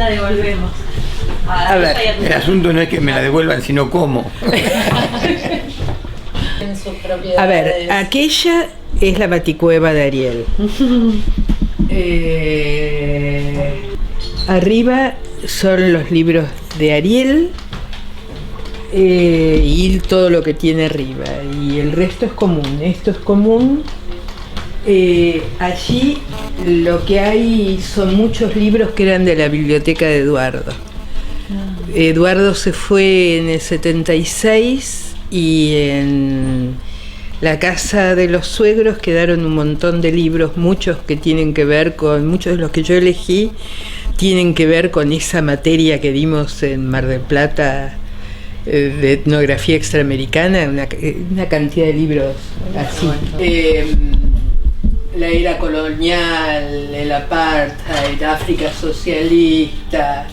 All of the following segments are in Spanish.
la devolvemos? A ver, el asunto no es que me la devuelvan, sino cómo. En sus propiedades. A ver, aquella es la baticueva de Ariel. Arriba son los libros de Ariel y todo lo que tiene arriba. Y el resto es común. Esto es común. Allí lo que hay son muchos libros que eran de la biblioteca de Eduardo. Eduardo se fue en el 76 y en la casa de los suegros quedaron un montón de libros, muchos que tienen que ver con, muchos de los que yo elegí tienen que ver con esa materia que dimos en Mar del Plata de etnografía extraamericana, una cantidad de libros así. La era colonial, el apartheid, África socialista,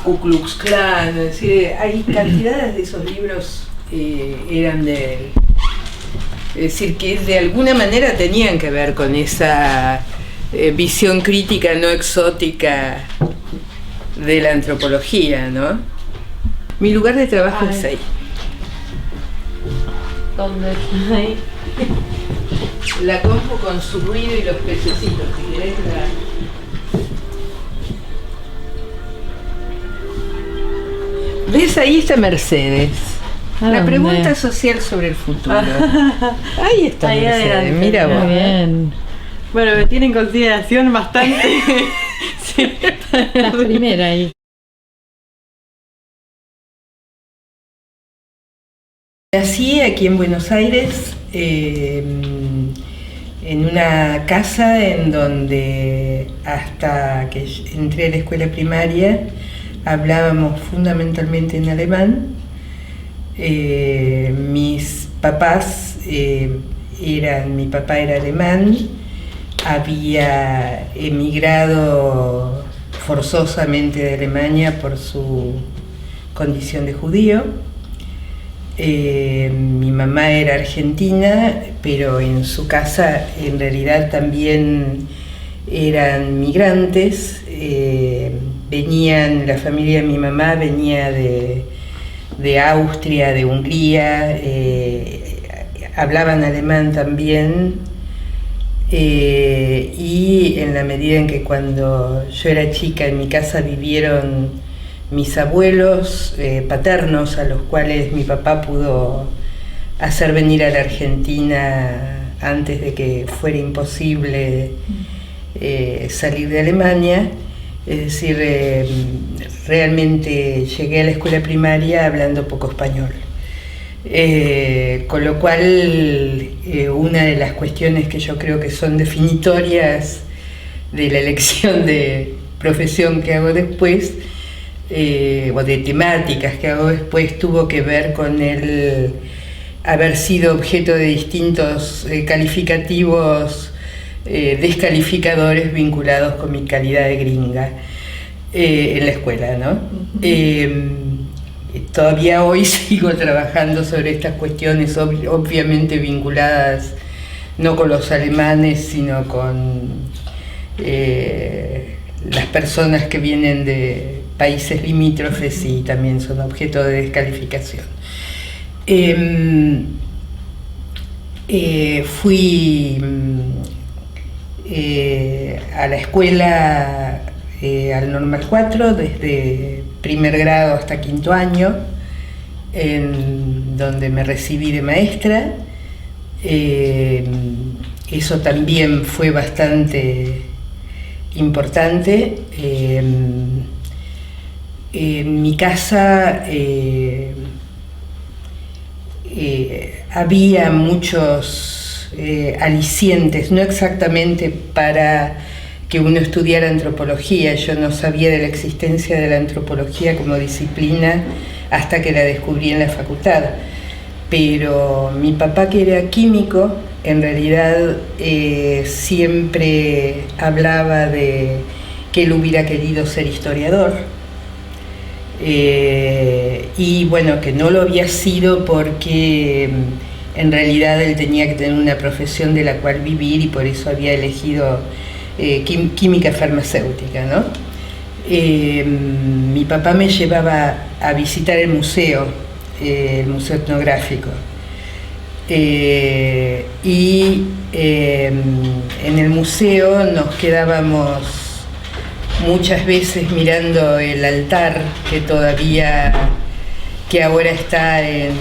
Ku Klux Klan, es decir, hay cantidades de esos libros eran de él. Es decir, que de alguna manera tenían que ver con esa visión crítica no exótica de la antropología, ¿no? Mi lugar de trabajo es ahí. ¿Dónde está ahí? La compu con su ruido y los pececitos, si querés ¿Ves? Ahí está Mercedes. La pregunta social sobre el futuro. Ahí está ahí Mercedes, adelante. Mira vos. Bien. Bueno, me tiene en consideración bastante. Sí, la primera ahí. Nací aquí en Buenos Aires, en una casa en donde hasta que entré a la escuela primaria hablábamos fundamentalmente en alemán. Mis papás mi papá era alemán, había emigrado forzosamente de Alemania por su condición de judío. Mi mamá era argentina, pero en su casa en realidad también eran migrantes. La familia de mi mamá venía de Austria, de Hungría, hablaban alemán también, y en la medida en que cuando yo era chica en mi casa vivieron mis abuelos paternos, a los cuales mi papá pudo hacer venir a la Argentina antes de que fuera imposible salir de Alemania. Es decir, realmente llegué a la escuela primaria hablando poco español. Con lo cual, una de las cuestiones que yo creo que son definitorias de la elección de profesión que hago después, o de temáticas que hago después, tuvo que ver con el haber sido objeto de distintos calificativos descalificadores vinculados con mi calidad de gringa en la escuela, ¿no? Todavía hoy sigo trabajando sobre estas cuestiones, obviamente vinculadas no con los alemanes, sino con las personas que vienen de países limítrofes y también son objeto de descalificación. Fui a la escuela, al Normal 4, desde primer grado hasta quinto año, en donde me recibí de maestra. Eso también fue bastante importante. En mi casa había muchos alicientes, no exactamente para que uno estudiara antropología. Yo no sabía de la existencia de la antropología como disciplina hasta que la descubrí en la facultad. Pero mi papá, que era químico, en realidad siempre hablaba de que él hubiera querido ser historiador. Y bueno, que no lo había sido porque en realidad él tenía que tener una profesión de la cual vivir y por eso había elegido química farmacéutica, ¿no? Mi papá me llevaba a visitar el museo etnográfico. Y en el museo nos quedábamos muchas veces mirando el altar que ahora está en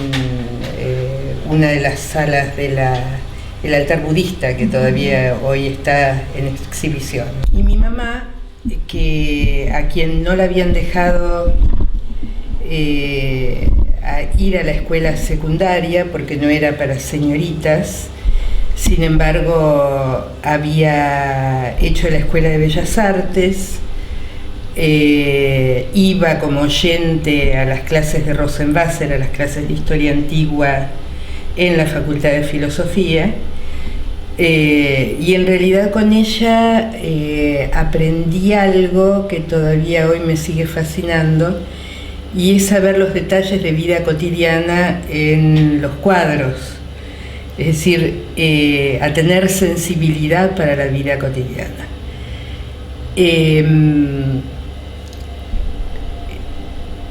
una de las salas el altar budista, que todavía hoy está en exhibición. Y mi mamá, a quien no la habían dejado a ir a la escuela secundaria porque no era para señoritas, sin embargo había hecho la Escuela de Bellas Artes, iba como oyente a las clases de Rosenwasser, a las clases de Historia Antigua en la Facultad de Filosofía, y en realidad con ella aprendí algo que todavía hoy me sigue fascinando, y es saber los detalles de vida cotidiana en los cuadros, es decir, a tener sensibilidad para la vida cotidiana.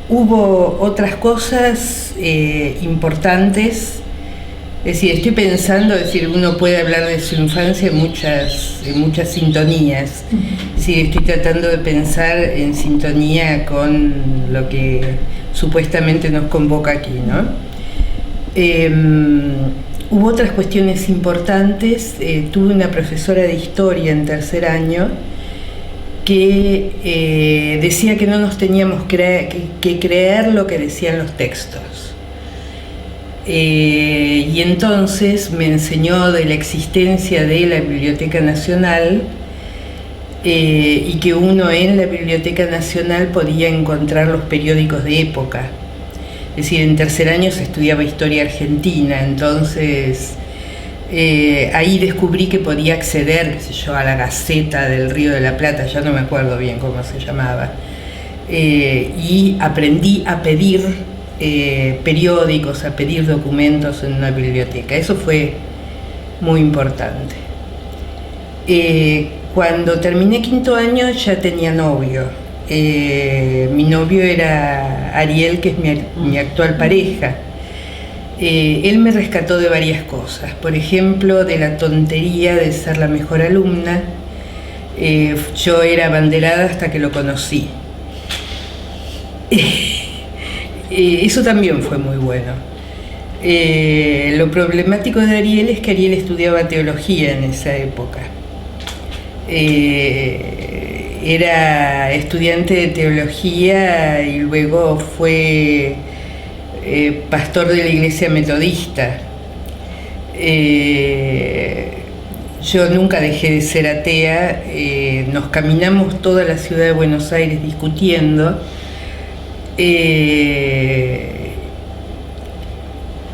Hubo otras cosas importantes, es decir, estoy pensando, es decir, uno puede hablar de su infancia en muchas sintonías. Es decir, estoy tratando de pensar en sintonía con lo que supuestamente nos convoca aquí, ¿no? Hubo otras cuestiones importantes. Tuve una profesora de historia en tercer año que decía que no nos teníamos que creer lo que decían los textos. Y entonces me enseñó de la existencia de la Biblioteca Nacional, y que uno en la Biblioteca Nacional podía encontrar los periódicos de época. Es decir, en tercer año se estudiaba historia argentina, entonces ahí descubrí que podía acceder, qué sé yo, a la Gaceta del Río de la Plata, ya no me acuerdo bien cómo se llamaba, y aprendí a pedir periódicos, a pedir documentos en una biblioteca. Eso fue muy importante. Cuando terminé quinto año ya tenía novio. Mi novio era Ariel, que es mi actual pareja. Él me rescató de varias cosas, por ejemplo, de la tontería de ser la mejor alumna. Yo era abanderada hasta que lo conocí. Eso también fue muy bueno. Lo problemático de Ariel es que Ariel estudiaba teología en esa época. Era estudiante de teología y luego fue pastor de la iglesia metodista. Yo nunca dejé de ser atea. Nos caminamos toda la ciudad de Buenos Aires discutiendo.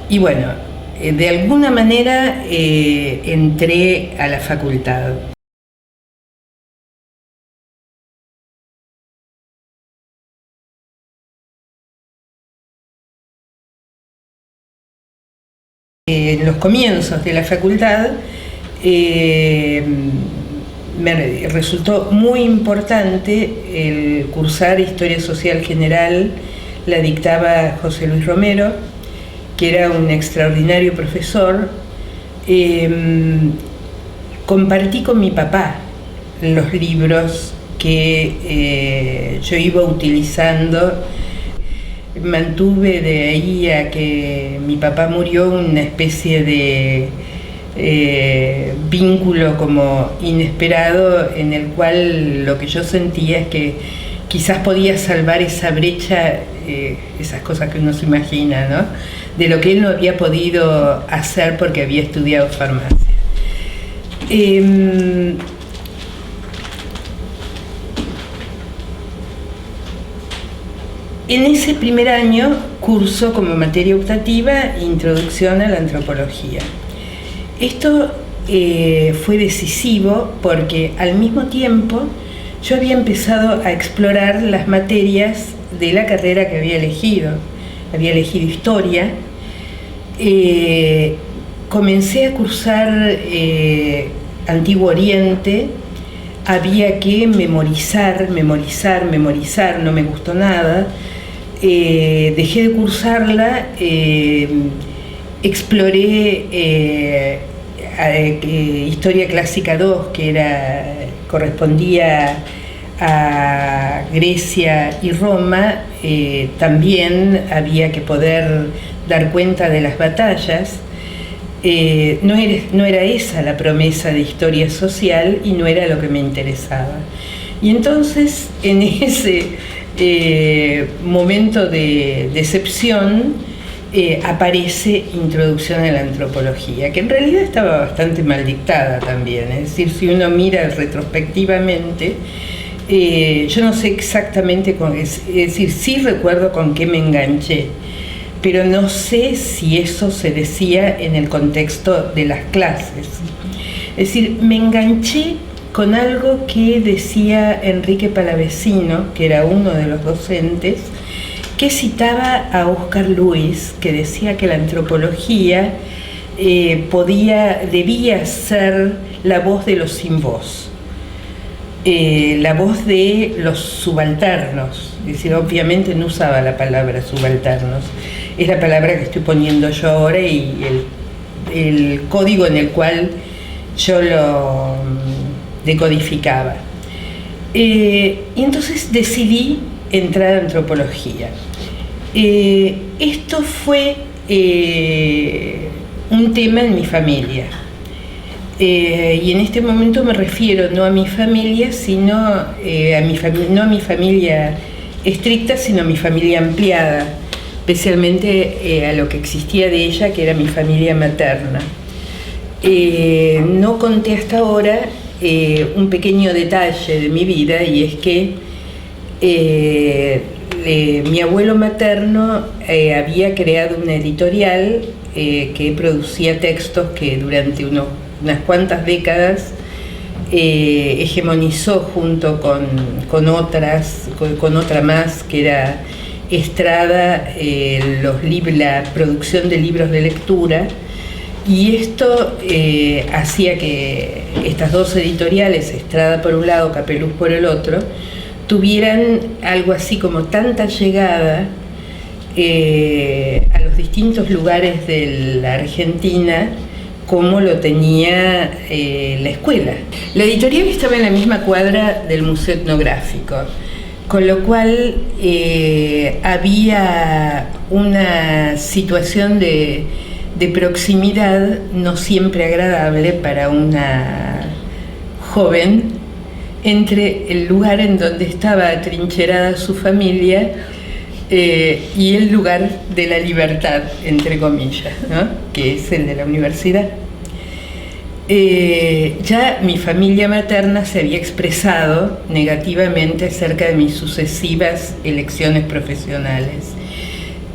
Y bueno, de alguna manera entré a la facultad. En los comienzos de la facultad me resultó muy importante el cursar Historia Social General. La dictaba José Luis Romero, que era un extraordinario profesor. Compartí con mi papá los libros que yo iba utilizando. Mantuve de ahí a que mi papá murió una especie de vínculo como inesperado, en el cual lo que yo sentía es que quizás podía salvar esa brecha, esas cosas que uno se imagina, ¿no?, de lo que él no había podido hacer porque había estudiado farmacia. En ese primer año curso como materia optativa Introducción a la Antropología. Esto fue decisivo porque al mismo tiempo yo había empezado a explorar las materias de la carrera que había elegido. Había elegido Historia. Comencé a cursar Antiguo Oriente, había que memorizar, no me gustó nada. Dejé de cursarla, exploré Historia Clásica 2, que correspondía a Grecia y Roma. También había que poder dar cuenta de las batallas. No era esa la promesa de historia social y no era lo que me interesaba. Y entonces, en ese momento de decepción, aparece Introducción a la Antropología, que en realidad estaba bastante mal dictada también. Es decir, si uno mira retrospectivamente, yo no sé exactamente es decir, sí recuerdo con qué me enganché, pero no sé si eso se decía en el contexto de las clases. Es decir, me enganché con algo que decía Enrique Palavecino, que era uno de los docentes, que citaba a Oscar Luis, que decía que la antropología debía ser la voz de los sin voz, la voz de los subalternos. Es decir, obviamente no usaba la palabra subalternos, es la palabra que estoy poniendo yo ahora y el código en el cual yo lo decodificaba. Y entonces decidí entrar a antropología. Esto fue un tema en mi familia. Y en este momento me refiero no a mi familia, sino no a mi familia estricta, sino a mi familia ampliada, especialmente a lo que existía de ella, que era mi familia materna. No conté hasta ahora un pequeño detalle de mi vida, y es que mi abuelo materno había creado una editorial que producía textos que durante unas cuantas décadas hegemonizó junto con otra más, que era Estrada, la producción de libros de lectura. Y esto hacía que estas dos editoriales, Estrada por un lado, Capeluz por el otro, tuvieran algo así como tanta llegada a los distintos lugares de la Argentina como lo tenía la escuela. La editorial estaba en la misma cuadra del Museo Etnográfico, con lo cual había una situación de proximidad no siempre agradable para una joven entre el lugar en donde estaba atrincherada su familia y el lugar de la libertad, entre comillas, ¿no? Que es el de la universidad. Ya mi familia materna se había expresado negativamente acerca de mis sucesivas elecciones profesionales.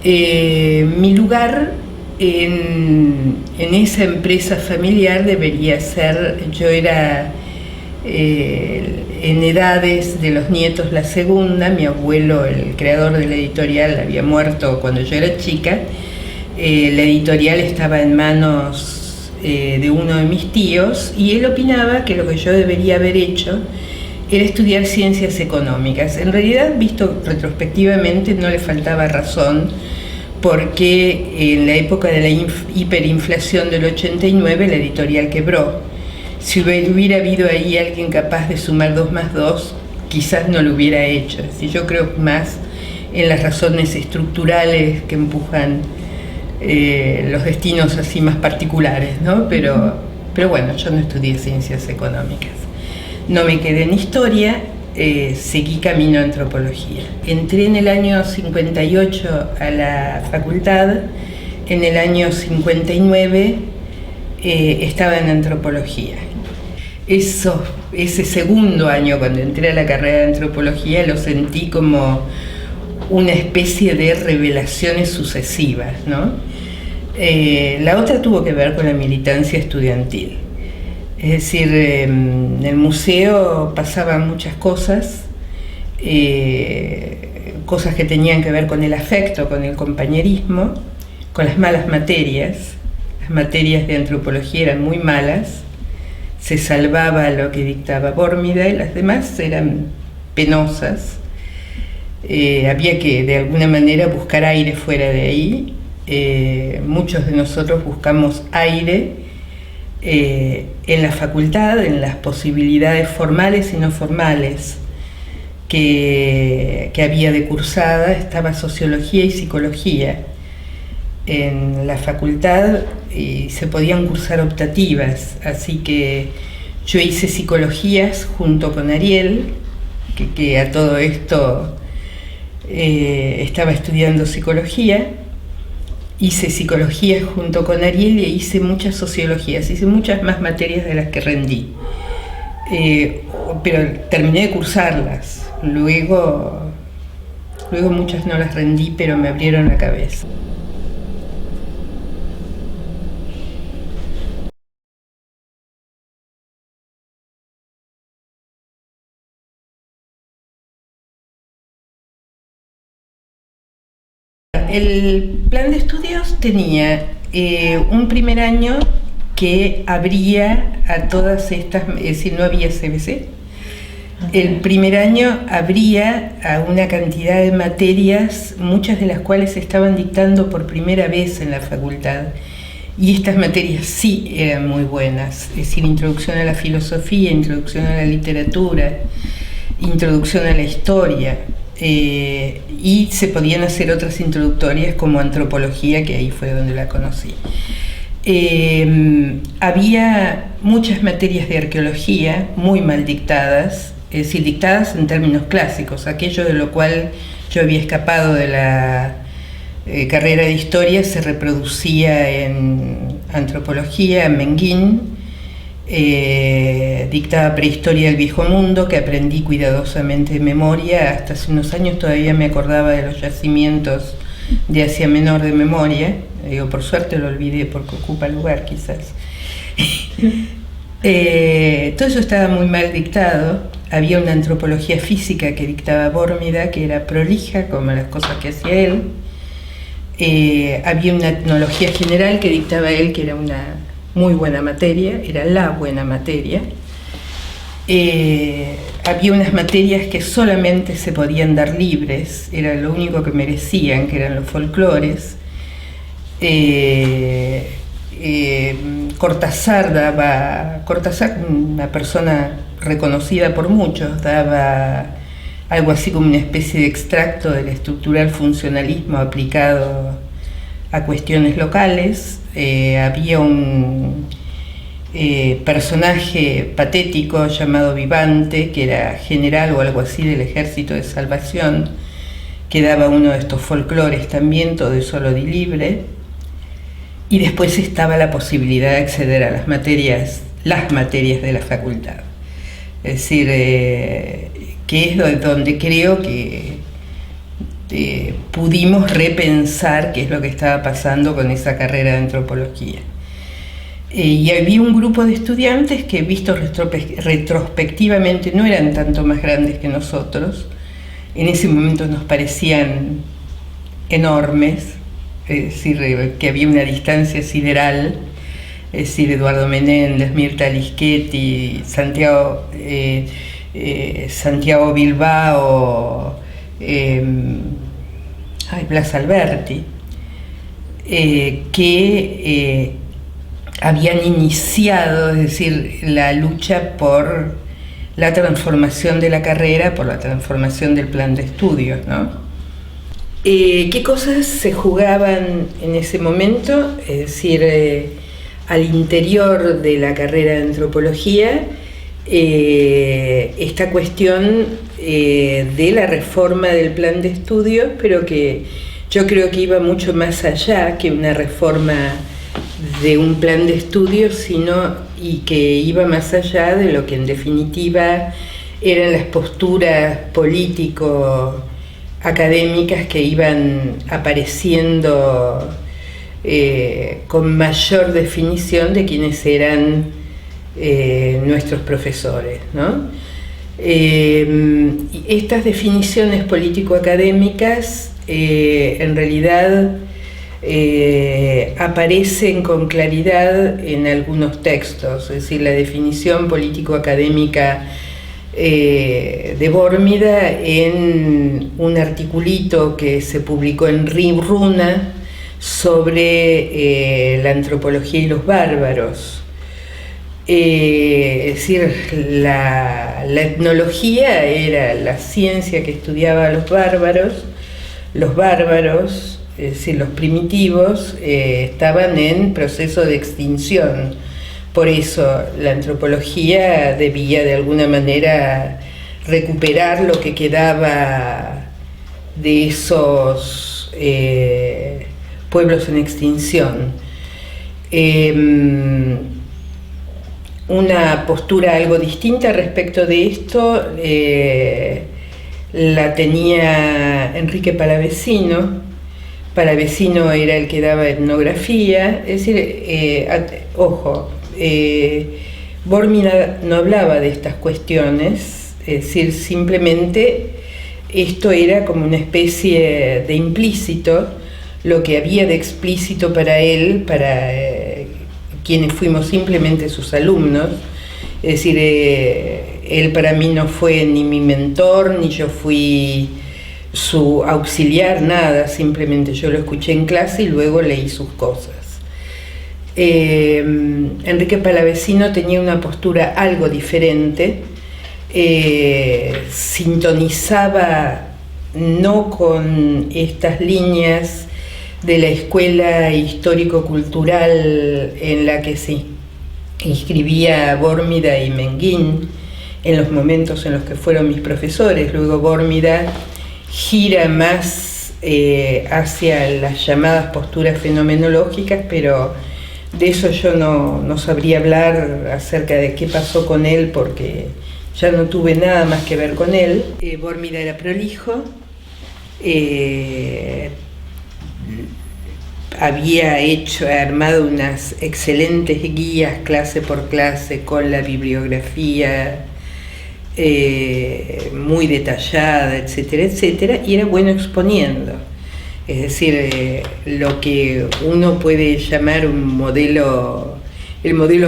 Mi lugar en esa empresa familiar debería ser, yo era en edades de los nietos la segunda. Mi abuelo, el creador de la editorial, había muerto cuando yo era chica. La editorial estaba en manos de uno de mis tíos, y él opinaba que lo que yo debería haber hecho era estudiar ciencias económicas. En realidad, visto retrospectivamente, no le faltaba razón, porque en la época de la hiperinflación del 89 la editorial quebró. Si hubiera habido ahí alguien capaz de sumar 2 más 2, quizás no lo hubiera hecho. Es decir, yo creo más en las razones estructurales que empujan los destinos así más particulares, ¿no? Pero bueno, yo no estudié ciencias económicas. No me quedé en historia, seguí camino a antropología. Entré en el año 58 a la facultad, en el año 59 estaba en antropología. Ese segundo año, cuando entré a la carrera de antropología, lo sentí como una especie de revelaciones sucesivas, ¿no? La otra tuvo que ver con la militancia estudiantil. Es decir, en el museo pasaban muchas cosas, cosas que tenían que ver con el afecto, con el compañerismo, con las malas materias. Las materias de antropología eran muy malas, se salvaba lo que dictaba Bórmida y las demás eran penosas. Había que de alguna manera buscar aire fuera de ahí. Muchos de nosotros buscamos aire en la facultad, en las posibilidades formales y no formales que había de cursada. Estaba sociología y psicología en la facultad y se podían cursar optativas, así que yo hice psicologías junto con Ariel, que a todo esto estaba estudiando psicología. Hice psicologías junto con Ariel y hice muchas sociologías, hice muchas más materias de las que rendí, pero terminé de cursarlas. Luego muchas no las rendí, pero me abrieron la cabeza. El plan de estudios tenía un primer año que abría a todas estas, es decir, no había CBC. El primer año abría a una cantidad de materias, muchas de las cuales se estaban dictando por primera vez en la facultad. Y estas materias sí eran muy buenas, es decir, introducción a la filosofía, introducción a la literatura, introducción a la historia. Y se podían hacer otras introductorias como antropología, que ahí fue donde la conocí. Había muchas materias de arqueología muy mal dictadas, es decir, dictadas en términos clásicos, aquello de lo cual yo había escapado de la carrera de historia se reproducía en antropología, en Menguín. Dictaba Prehistoria del Viejo Mundo, que aprendí cuidadosamente de memoria. Hasta hace unos años todavía me acordaba de los yacimientos de Asia Menor de memoria. Digo, por suerte lo olvidé porque ocupa lugar quizás. Todo eso estaba muy mal dictado. Había una antropología física que dictaba Bórmida, que era prolija como las cosas que hacía él. Había una etnología general que dictaba él, que era una muy buena materia, era la buena materia. Había unas materias que solamente se podían dar libres, era lo único que merecían, que eran los folclores. Cortázar, una persona reconocida por muchos, daba algo así como una especie de extracto del estructural funcionalismo aplicado a cuestiones locales. Había un personaje patético llamado Vivante, que era general o algo así del Ejército de Salvación, que daba uno de estos folclores también, todo eso lo di libre. Y después estaba la posibilidad de acceder a las materias de la facultad. Es decir, que es donde creo que pudimos repensar qué es lo que estaba pasando con esa carrera de antropología. Y había un grupo de estudiantes que, vistos retrospectivamente, no eran tanto más grandes que nosotros. En ese momento nos parecían enormes, es decir, que había una distancia sideral. Es decir, Eduardo Menéndez, Mirta Lischetti, Santiago Bilbao, Blas Alberti, que habían iniciado, es decir, la lucha por la transformación de la carrera, por la transformación del plan de estudios, ¿no? ¿Qué cosas se jugaban en ese momento? Es decir, al interior de la carrera de antropología, esta cuestión de la reforma del plan de estudios, pero que yo creo que iba mucho más allá que una reforma de un plan de estudios, y que iba más allá de lo que en definitiva eran las posturas político-académicas que iban apareciendo con mayor definición de quiénes eran nuestros profesores, ¿no? Estas definiciones político-académicas en realidad aparecen con claridad en algunos textos, es decir, la definición político-académica de Bórmida en un articulito que se publicó en Runa sobre la antropología y los bárbaros. Es decir, la etnología era la ciencia que estudiaba a los bárbaros, es decir, los primitivos, estaban en proceso de extinción. Por eso la antropología debía de alguna manera recuperar lo que quedaba de esos pueblos en extinción. Una postura algo distinta respecto de esto la tenía Enrique Palavecino. Palavecino era el que daba etnografía, es decir, Bórmida no hablaba de estas cuestiones, es decir, simplemente esto era como una especie de implícito, lo que había de explícito para él, para quienes fuimos simplemente sus alumnos. Es decir, él para mí no fue ni mi mentor, ni yo fui su auxiliar, nada, simplemente yo lo escuché en clase y luego leí sus cosas. Enrique Palavecino tenía una postura algo diferente, sintonizaba no con estas líneas de la escuela histórico-cultural en la que se inscribía Bórmida y Menguín en los momentos en los que fueron mis profesores. Luego Bórmida gira más hacia las llamadas posturas fenomenológicas, pero de eso yo no sabría hablar acerca de qué pasó con él, porque ya no tuve nada más que ver con él. Bórmida era prolijo, había armado unas excelentes guías clase por clase con la bibliografía muy detallada, etcétera, etcétera, y era bueno exponiendo. Es decir, lo que uno puede llamar el modelo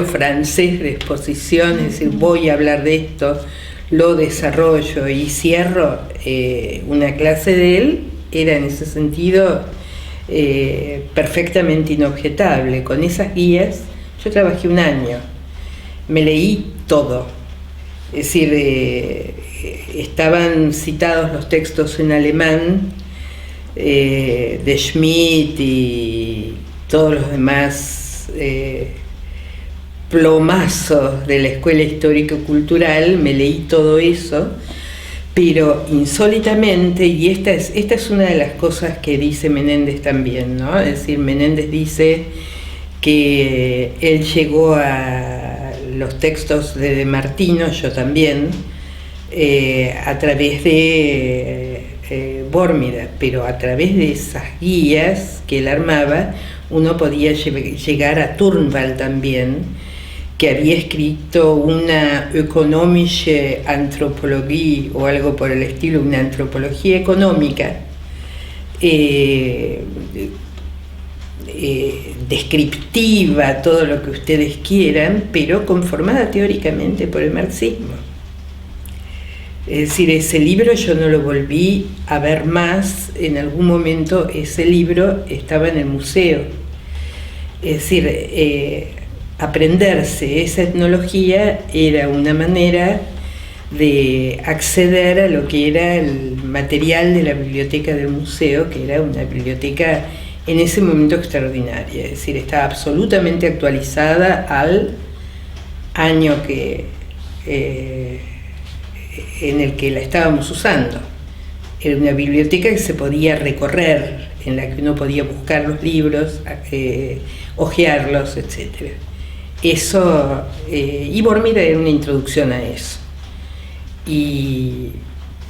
francés de exposición, es decir, voy a hablar de esto, lo desarrollo y cierro. Una clase de él era en ese sentido perfectamente inobjetable. Con esas guías yo trabajé un año, me leí todo. Es decir, estaban citados los textos en alemán de Schmidt y todos los demás plomazos de la escuela histórico-cultural, me leí todo eso, pero insólitamente, y esta es una de las cosas que dice Menéndez también, ¿no? Es decir, Menéndez dice que él llegó a los textos de Martino, yo también, a través de Bórmida, pero a través de esas guías que él armaba, uno podía llegar a Turnwald también, que había escrito una ökonomische Anthropologie o algo por el estilo, una antropología económica, descriptiva, todo lo que ustedes quieran, pero conformada teóricamente por el marxismo. Es decir, ese libro yo no lo volví a ver más. En algún momento ese libro estaba en el museo. Es decir, aprenderse esa etnología era una manera de acceder a lo que era el material de la biblioteca del museo, que era una biblioteca en ese momento extraordinaria. Es decir, estaba absolutamente actualizada al año en el que la estábamos usando. Era una biblioteca que se podía recorrer, en la que uno podía buscar los libros, hojearlos, etc. Eso, y Bórmida era una introducción a eso. Y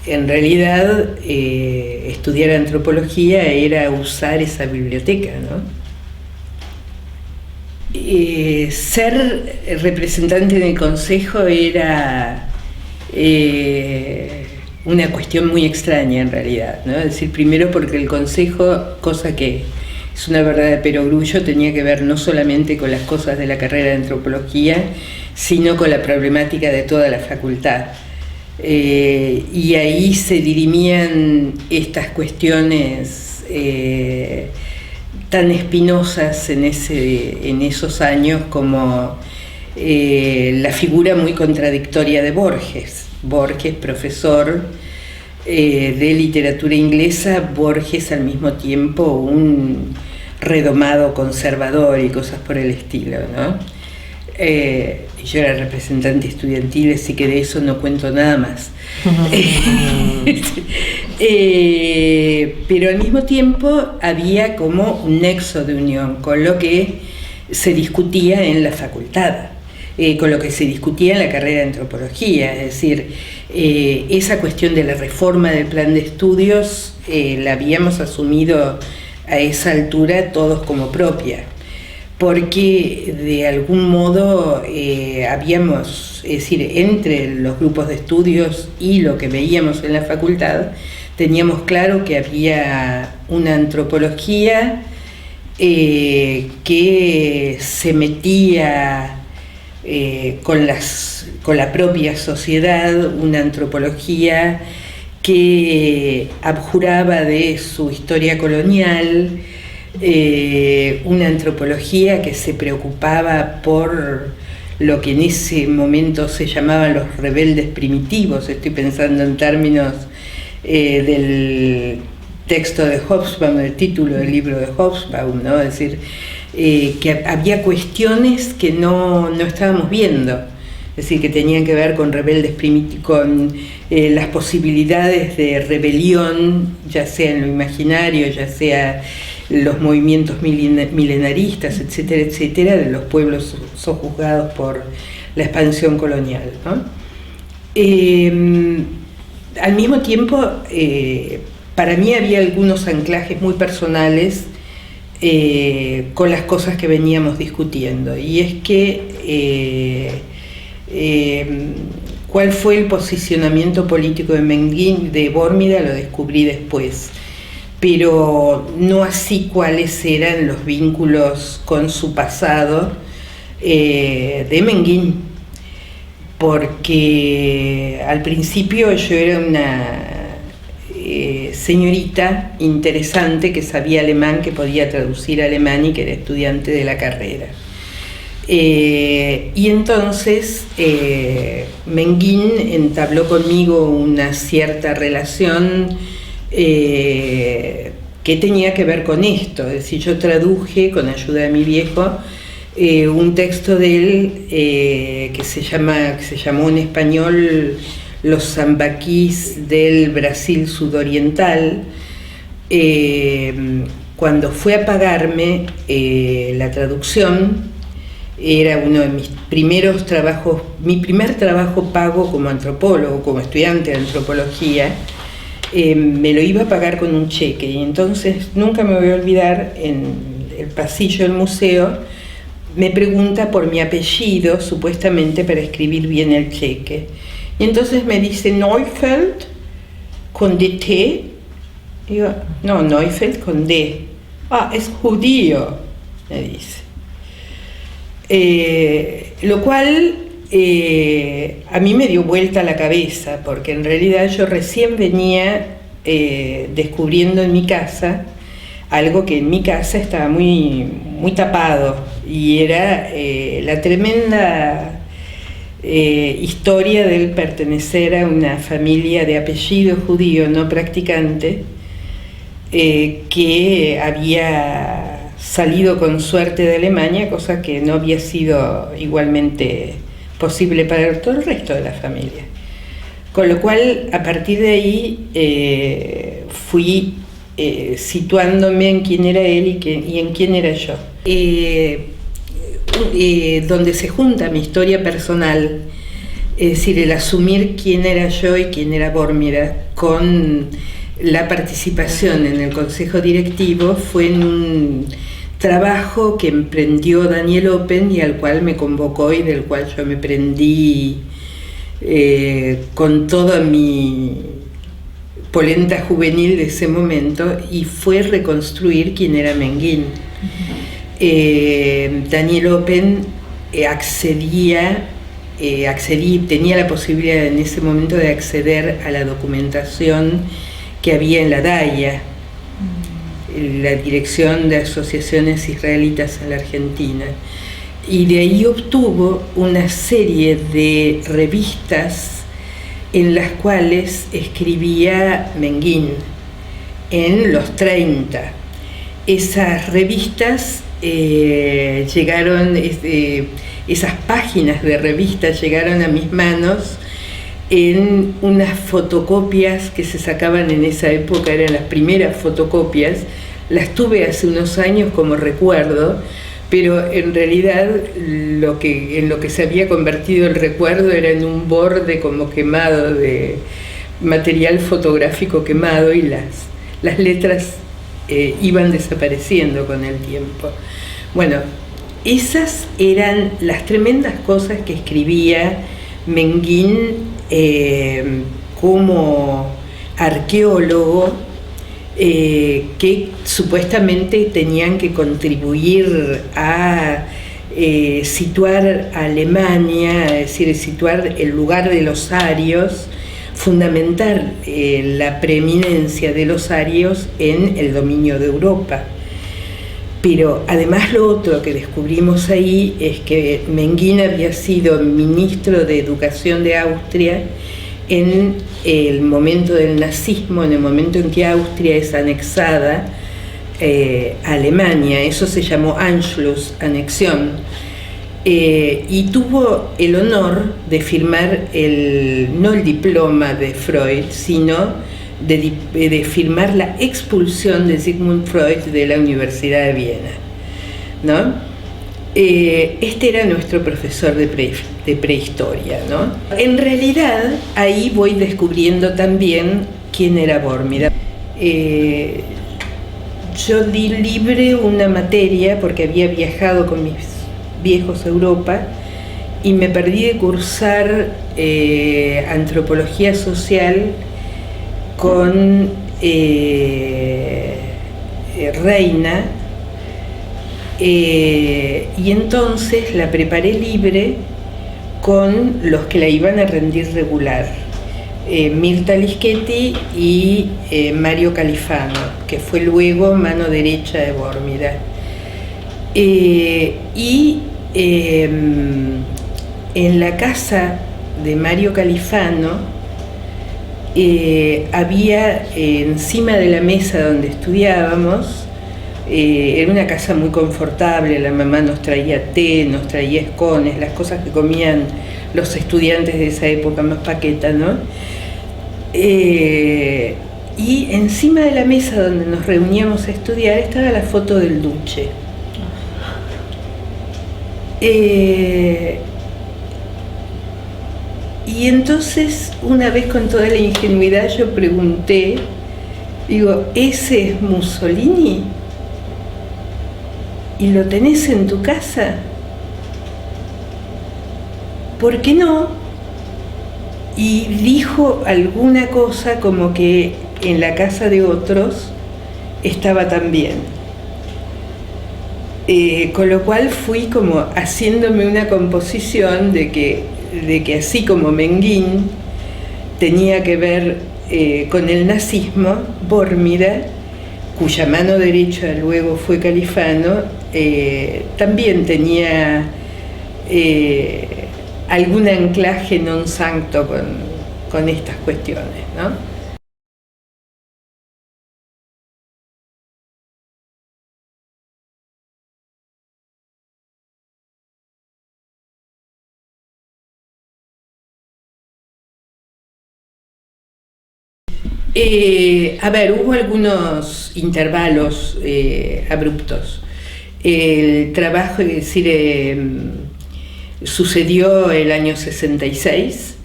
en realidad estudiar antropología era usar esa biblioteca, ¿no? Ser representante en el consejo era una cuestión muy extraña en realidad, ¿no? Es decir, primero porque el consejo, cosa que es una verdad de perogrullo, tenía que ver no solamente con las cosas de la carrera de antropología, sino con la problemática de toda la facultad. Y ahí se dirimían estas cuestiones tan espinosas en esos años como la figura muy contradictoria de Borges. Borges, profesor de literatura inglesa, Borges al mismo tiempo un redomado conservador y cosas por el estilo, ¿no? Yo era representante estudiantil, así que de eso no cuento nada más. Pero al mismo tiempo había como un nexo de unión con lo que se discutía en la facultad, con lo que se discutía en la carrera de antropología, es decir, esa cuestión de la reforma del plan de estudios la habíamos asumido a esa altura todos como propia, porque de algún modo habíamos, es decir, entre los grupos de estudios y lo que veíamos en la facultad, teníamos claro que había una antropología que se metía con la propia sociedad, una antropología que abjuraba de su historia colonial, una antropología que se preocupaba por lo que en ese momento se llamaban los rebeldes primitivos. Estoy pensando en términos del texto de Hobsbawm, el título del libro de Hobsbawm, ¿no? Es decir, que había cuestiones que no estábamos viendo, es decir, que tenían que ver con rebeldes primitivos, con las posibilidades de rebelión, ya sea en lo imaginario, ya sea los movimientos milenaristas, etcétera, etcétera, de los pueblos sojuzgados por la expansión colonial, ¿no? Al mismo tiempo, para mí había algunos anclajes muy personales con las cosas que veníamos discutiendo, y es que cuál fue el posicionamiento político de Menguín, de Bórmida, lo descubrí después, pero no así cuáles eran los vínculos con su pasado de Menguín, porque al principio yo era una señorita interesante que sabía alemán, que podía traducir alemán y que era estudiante de la carrera. Y entonces Menguín entabló conmigo una cierta relación que tenía que ver con esto, es decir, yo traduje con ayuda de mi viejo un texto de él que se llamó en español Los sambaquís del Brasil sudoriental. Cuando fue a pagarme la traducción, era uno de mis primeros trabajos, mi primer trabajo pago como antropólogo, como estudiante de antropología. Me lo iba a pagar con un cheque, y entonces nunca me voy a olvidar, en el pasillo del museo me pregunta por mi apellido, supuestamente para escribir bien el cheque, y entonces me dice Neufeld con DT. Digo, no, Neufeld con D. Ah, es judío, me dice. Lo cual a mí me dio vuelta la cabeza, porque en realidad yo recién venía descubriendo en mi casa algo que en mi casa estaba muy, muy tapado, y era la tremenda historia del pertenecer a una familia de apellido judío no practicante, que había salido con suerte de Alemania, cosa que no había sido igualmente posible para todo el resto de la familia. Con lo cual, a partir de ahí, fui situándome en quién era él y en quién era yo. Donde se junta mi historia personal, es decir, el asumir quién era yo y quién era Bórmida, con la participación en el consejo directivo, fue en un trabajo que emprendió Daniel Open y al cual me convocó y del cual yo me prendí con toda mi polenta juvenil de ese momento, y fue reconstruir quién era Menguín. Daniel Open tenía la posibilidad en ese momento de acceder a la documentación que había en la DAIA, la Dirección de Asociaciones Israelitas en la Argentina, y de ahí obtuvo una serie de revistas en las cuales escribía Menguín en los 30. Esas revistas esas páginas de revistas llegaron a mis manos en unas fotocopias que se sacaban en esa época, eran las primeras fotocopias. Las tuve hace unos años como recuerdo, pero en realidad en lo que se había convertido el recuerdo era en un borde como quemado de material fotográfico quemado, y las letras iban desapareciendo con el tiempo. Bueno, esas eran las tremendas cosas que escribía Menguín como arqueólogo, que supuestamente tenían que contribuir a situar a Alemania, es decir, situar el lugar de los arios, fundamentar la preeminencia de los arios en el dominio de Europa. Pero además lo otro que descubrimos ahí es que Menguín había sido ministro de Educación de Austria en el momento del nazismo, en el momento en que Austria es anexada a Alemania. Eso se llamó Anschluss, anexión, y tuvo el honor de firmar no el diploma de Freud, sino de firmar la expulsión de Sigmund Freud de la Universidad de Viena, ¿no? Este era nuestro profesor de prehistoria, ¿no? En realidad, ahí voy descubriendo también quién era Bórmida. Yo di libre una materia porque había viajado con mis viejos a Europa y me perdí de cursar antropología social con Reina, y entonces la preparé libre con los que la iban a rendir regular, Mirta Lischetti y Mario Califano, que fue luego mano derecha de Bórmida. En la casa de Mario Califano había encima de la mesa donde estudiábamos, era una casa muy confortable, la mamá nos traía té, nos traía escones, las cosas que comían los estudiantes de esa época, más paqueta, ¿no? Y encima de la mesa donde nos reuníamos a estudiar estaba la foto del Duce. Y entonces, una vez con toda la ingenuidad, yo pregunté, digo, ¿ese es Mussolini? ¿Y lo tenés en tu casa? ¿Por qué no? Y dijo alguna cosa como que en la casa de otros estaba también. Con lo cual fui como haciéndome una composición de que así como Menguín tenía que ver con el nazismo, Bórmida, cuya mano derecha luego fue Califano, también tenía algún anclaje non santo con estas cuestiones, ¿no? A ver, hubo algunos intervalos abruptos. El trabajo, es decir, sucedió el año 66,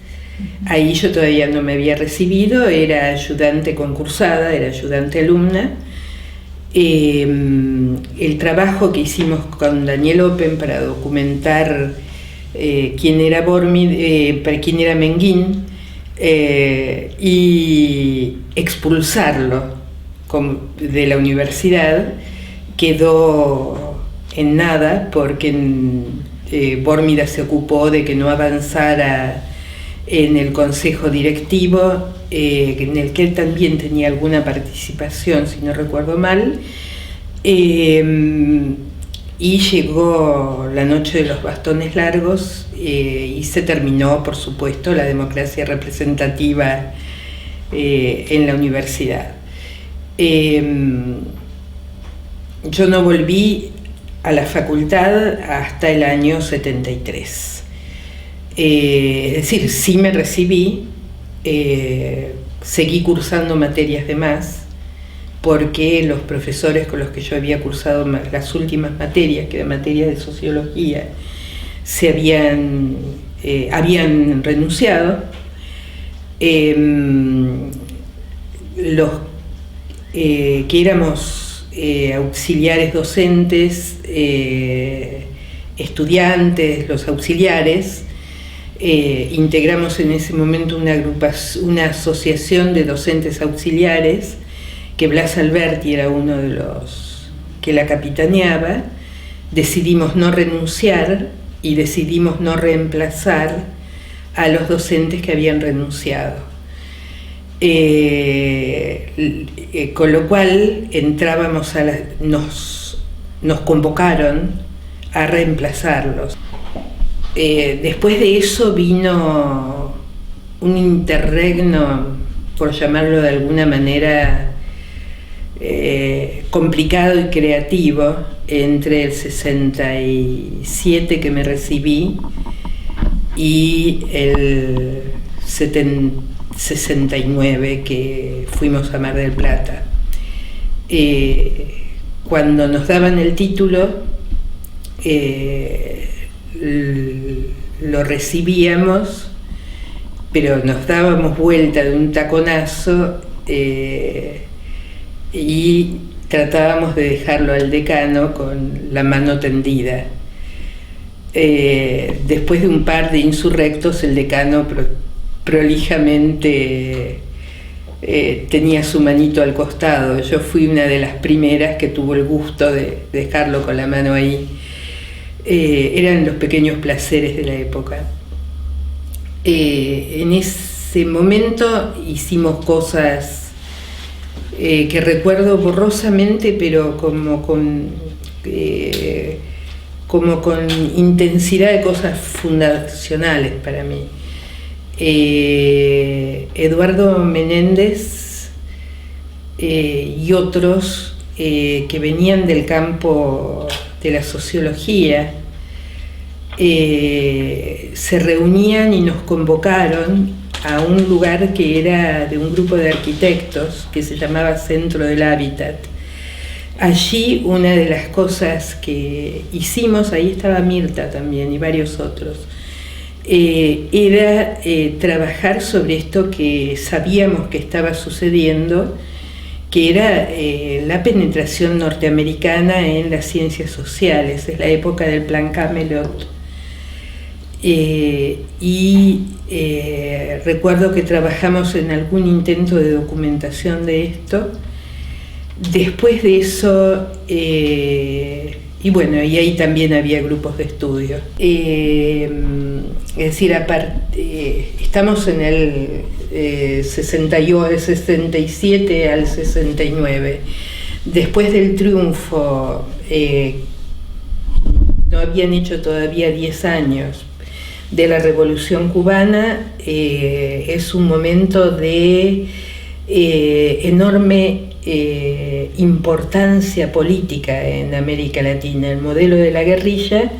ahí yo todavía no me había recibido, era ayudante concursada, era ayudante alumna. El trabajo que hicimos con Daniel Open para documentar quién era Menguín, y expulsarlo de la universidad quedó en nada, porque Bórmida se ocupó de que no avanzara en el consejo directivo, en el que él también tenía alguna participación, si no recuerdo mal, y llegó la noche de los bastones largos, y se terminó, por supuesto, la democracia representativa en la universidad. Yo no volví a la facultad hasta el año 73. Es decir, sí me recibí, seguí cursando materias de más, porque los profesores con los que yo había cursado las últimas materias, que eran materias de sociología, habían renunciado. Los que éramos auxiliares docentes, estudiantes, los auxiliares, integramos en ese momento una asociación de docentes auxiliares, que Blas Alberti era uno de los que la capitaneaba. Decidimos no renunciar y decidimos no reemplazar a los docentes que habían renunciado. Con lo cual entrábamos nos convocaron a reemplazarlos. Después de eso vino un interregno, por llamarlo de alguna manera, complicado y creativo, entre el 67, que me recibí, y el 69, que fuimos a Mar del Plata. Cuando nos daban el título, lo recibíamos, pero nos dábamos vuelta de un taconazo y tratábamos de dejarlo al decano con la mano tendida. Después de un par de insurrectos, el decano prolijamente tenía su manito al costado. Yo fui una de las primeras que tuvo el gusto de dejarlo con la mano ahí. Eran los pequeños placeres de la época. En ese momento hicimos cosas que recuerdo borrosamente, pero como con intensidad de cosas fundacionales para mí. Eduardo Menéndez y otros que venían del campo de la sociología se reunían y nos convocaron a un lugar que era de un grupo de arquitectos que se llamaba Centro del Hábitat. Allí una de las cosas que hicimos, ahí estaba Mirta también y varios otros, era trabajar sobre esto que sabíamos que estaba sucediendo, que era la penetración norteamericana en las ciencias sociales. Es la época del Plan Camelot. Recuerdo que trabajamos en algún intento de documentación de esto. Después de eso, y bueno, y ahí también había grupos de estudio. Es decir, estamos en el 67 al 69. Después del triunfo, no habían hecho todavía 10 años de la Revolución Cubana. Es un momento de enorme importancia política en América Latina. El modelo de la guerrilla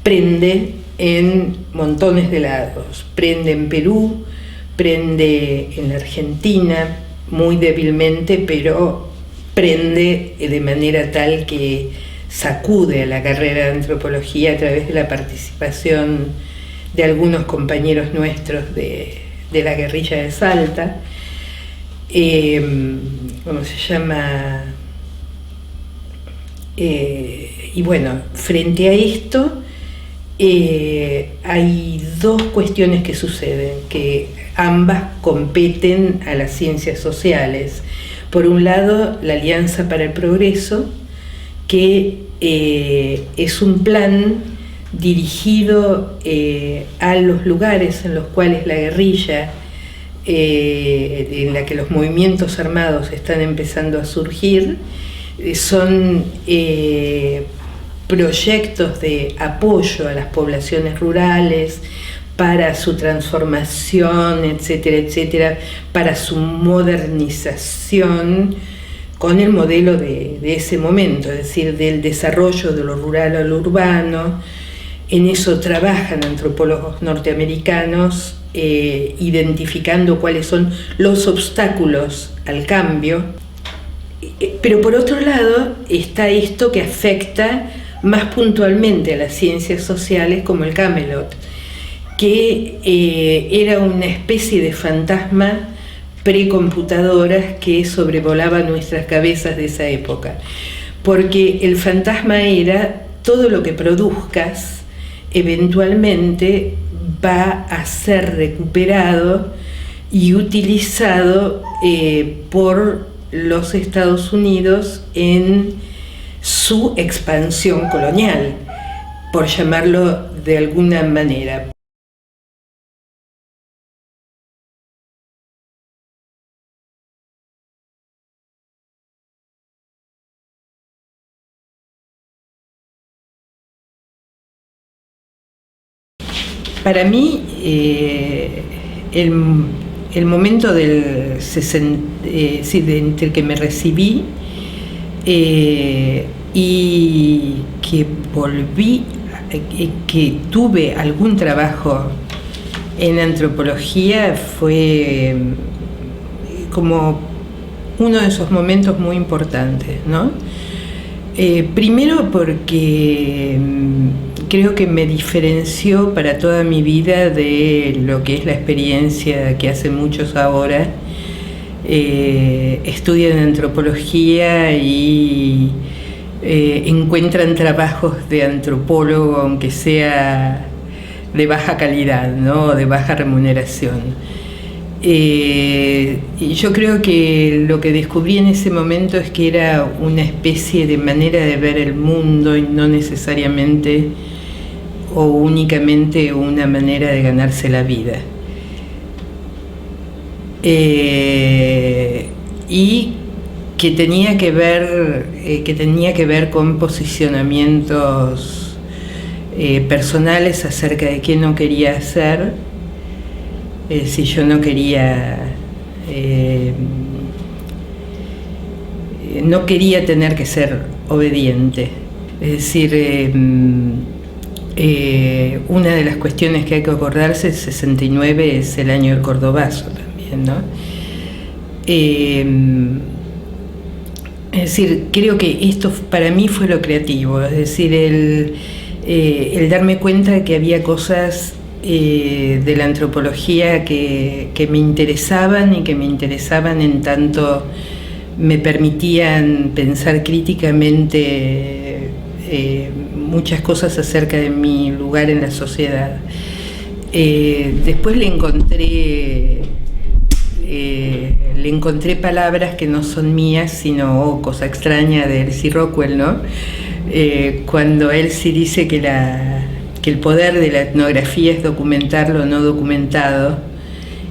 prende en montones de lados. Prende en Perú, prende en la Argentina, muy débilmente, pero prende de manera tal que sacude a la carrera de antropología a través de la participación de algunos compañeros nuestros de la guerrilla de Salta. ¿Cómo se llama? Y bueno, frente a esto, hay dos cuestiones que suceden, que ambas competen a las ciencias sociales. Por un lado, la Alianza para el Progreso, que es un plan dirigido a los lugares en los cuales la guerrilla, en la que los movimientos armados están empezando a surgir. Son proyectos de apoyo a las poblaciones rurales para su transformación, etcétera, etcétera, para su modernización con el modelo de ese momento, es decir, del desarrollo de lo rural a lo urbano. En eso trabajan antropólogos norteamericanos, identificando cuáles son los obstáculos al cambio. Pero por otro lado está esto que afecta más puntualmente a las ciencias sociales, como el Camelot, que era una especie de fantasma precomputadoras que sobrevolaba nuestras cabezas de esa época, porque el fantasma era: todo lo que produzcas eventualmente va a ser recuperado y utilizado por los Estados Unidos en su expansión colonial, por llamarlo de alguna manera. Para mí, el momento entre que me recibí y que volví, que tuve algún trabajo en antropología, fue como uno de esos momentos muy importantes, ¿no? Primero porque creo que me diferenció para toda mi vida de lo que es la experiencia que hace muchos ahora estudian antropología y encuentran trabajos de antropólogo, aunque sea de baja calidad, ¿no? De baja remuneración. Y yo creo que lo que descubrí en ese momento es que era una especie de manera de ver el mundo y no necesariamente o únicamente una manera de ganarse la vida. Y que tenía que ver con posicionamientos personales acerca de qué no quería hacer. Si yo no quería tener que ser obediente. Es decir, una de las cuestiones que hay que acordarse, el 69 es el año del Cordobazo también, ¿no? Es decir, creo que esto para mí fue lo creativo, es decir, el darme cuenta de que había cosas de la antropología que me interesaban y que me interesaban en tanto me permitían pensar críticamente muchas cosas acerca de mi lugar en la sociedad. Después le encontré palabras que no son mías, sino cosa extraña de Elsie Rockwell, ¿no? Cuando Elsie dice que el poder de la etnografía es documentar lo no documentado,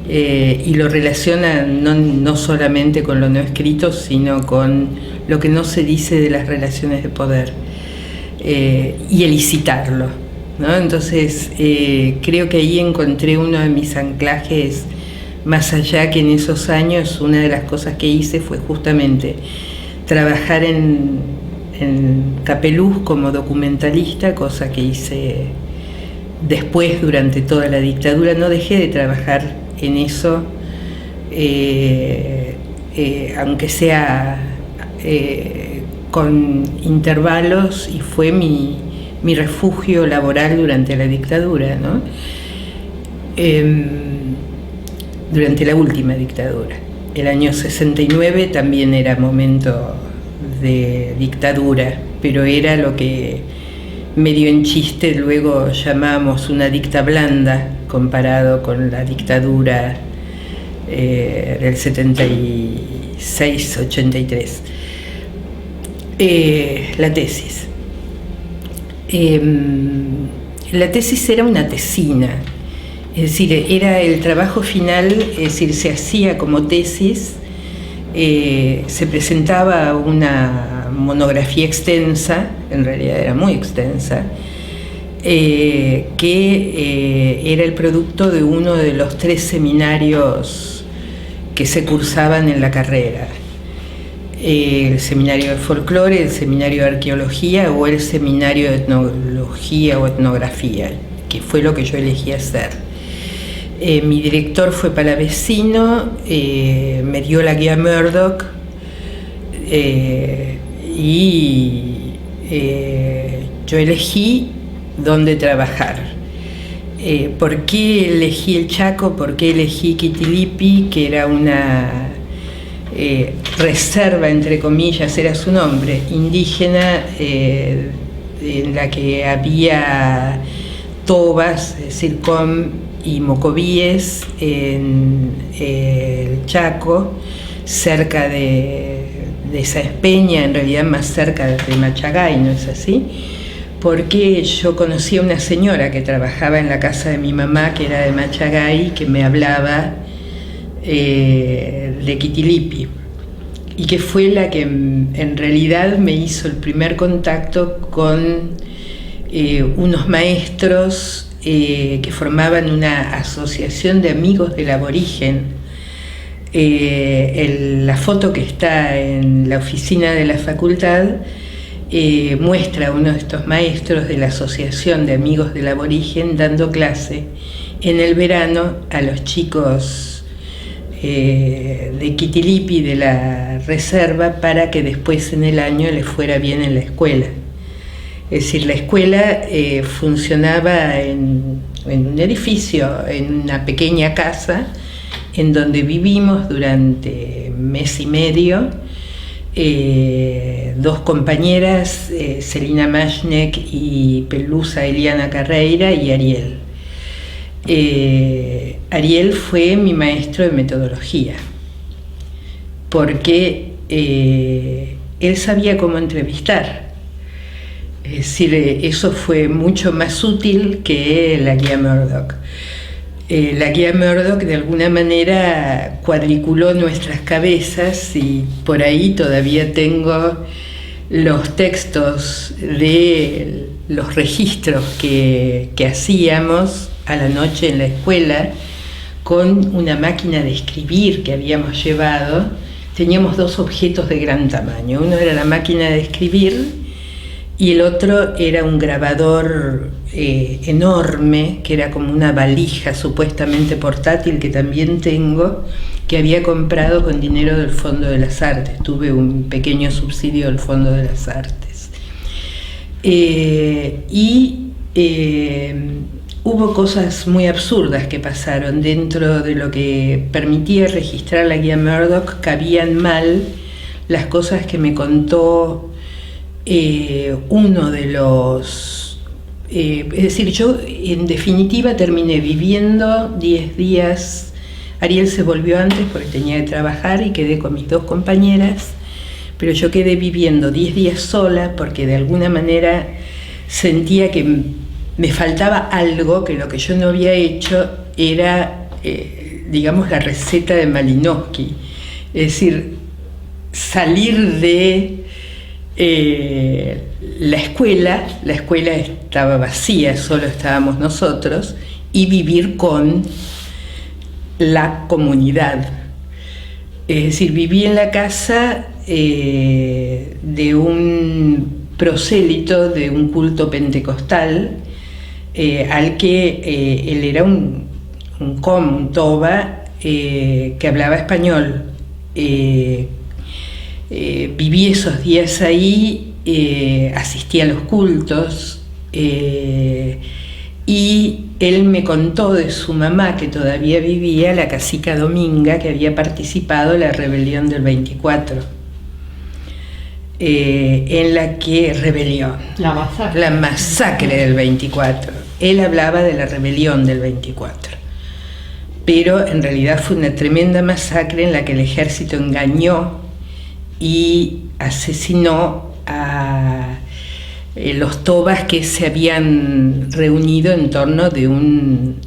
y lo relaciona no solamente con lo no escrito, sino con lo que no se dice de las relaciones de poder, y elicitarlo, ¿no? Entonces creo que ahí encontré uno de mis anclajes, más allá que en esos años una de las cosas que hice fue justamente trabajar en Capeluz como documentalista, cosa que hice después durante toda la dictadura. No dejé de trabajar en eso, aunque sea con intervalos, y fue mi refugio laboral durante la dictadura, ¿no? Durante la última dictadura. El año 69 también era momento de dictadura, pero era lo que medio en chiste luego llamamos una dicta blanda comparado con la dictadura del 76-83. La tesis. La tesis era una tesina, es decir, era el trabajo final, es decir, se hacía como tesis, se presentaba una monografía extensa, en realidad era muy extensa, que era el producto de uno de los 3 seminarios que se cursaban en la carrera. El seminario de folclore, el seminario de arqueología o el seminario de etnología o etnografía, que fue lo que yo elegí hacer. Mi director fue palavecino, me dio la guía Murdoch y yo elegí dónde trabajar. ¿Por qué elegí el Chaco? ¿Por qué elegí Quitilipi, que era una reserva, entre comillas, era su nombre, indígena, en la que había tobas, es decir, y mocovíes en el Chaco, cerca de Sáenz-Peña, en realidad más cerca de Machagay, ¿no es así? Porque yo conocí a una señora que trabajaba en la casa de mi mamá, que era de Machagay, que me hablaba de Quitilipi, y que fue la que en realidad me hizo el primer contacto con unos maestros que formaban una asociación de amigos del aborigen. La foto que está en la oficina de la facultad muestra a uno de estos maestros de la asociación de amigos del aborigen dando clase en el verano a los chicos de Quitilipi, de la reserva, para que después en el año les fuera bien en la escuela. Es decir, la escuela funcionaba en un edificio, en una pequeña casa, en donde vivimos durante mes y medio, 2 compañeras, Celina Mashnek y Pelusa Eliana Carreira, y Ariel. Ariel fue mi maestro de metodología, porque él sabía cómo entrevistar. Es decir, eso fue mucho más útil que la guía Murdoch. La guía Murdoch de alguna manera cuadriculó nuestras cabezas, y por ahí todavía tengo los textos de los registros que hacíamos a la noche en la escuela con una máquina de escribir que habíamos llevado. Teníamos 2 objetos de gran tamaño. Uno era la máquina de escribir y el otro era un grabador enorme, que era como una valija supuestamente portátil, que también tengo, que había comprado con dinero del Fondo de las Artes. Tuve un pequeño subsidio del Fondo de las Artes. Hubo cosas muy absurdas que pasaron. Dentro de lo que permitía registrar la guía Murdoch cabían mal las cosas que me contó uno de los... es decir, yo en definitiva terminé viviendo 10 días. Ariel se volvió antes porque tenía que trabajar y quedé con mis 2 compañeras, pero yo quedé viviendo 10 días sola porque de alguna manera sentía que me faltaba algo, que lo que yo no había hecho era, digamos, la receta de Malinowski. Es decir, salir de la escuela estaba vacía, solo estábamos nosotros, y vivir con la comunidad. Es decir, viví en la casa de un prosélito de un culto pentecostal, al que él era un toba que hablaba español. Viví esos días ahí, asistí a los cultos, y él me contó de su mamá, que todavía vivía, la cacica Dominga, que había participado en la rebelión del 24. en la que rebelión. La masacre del 24. Él hablaba de la rebelión del 24. Pero en realidad fue una tremenda masacre en la que el ejército engañó y asesinó a los tobas que se habían reunido en torno de un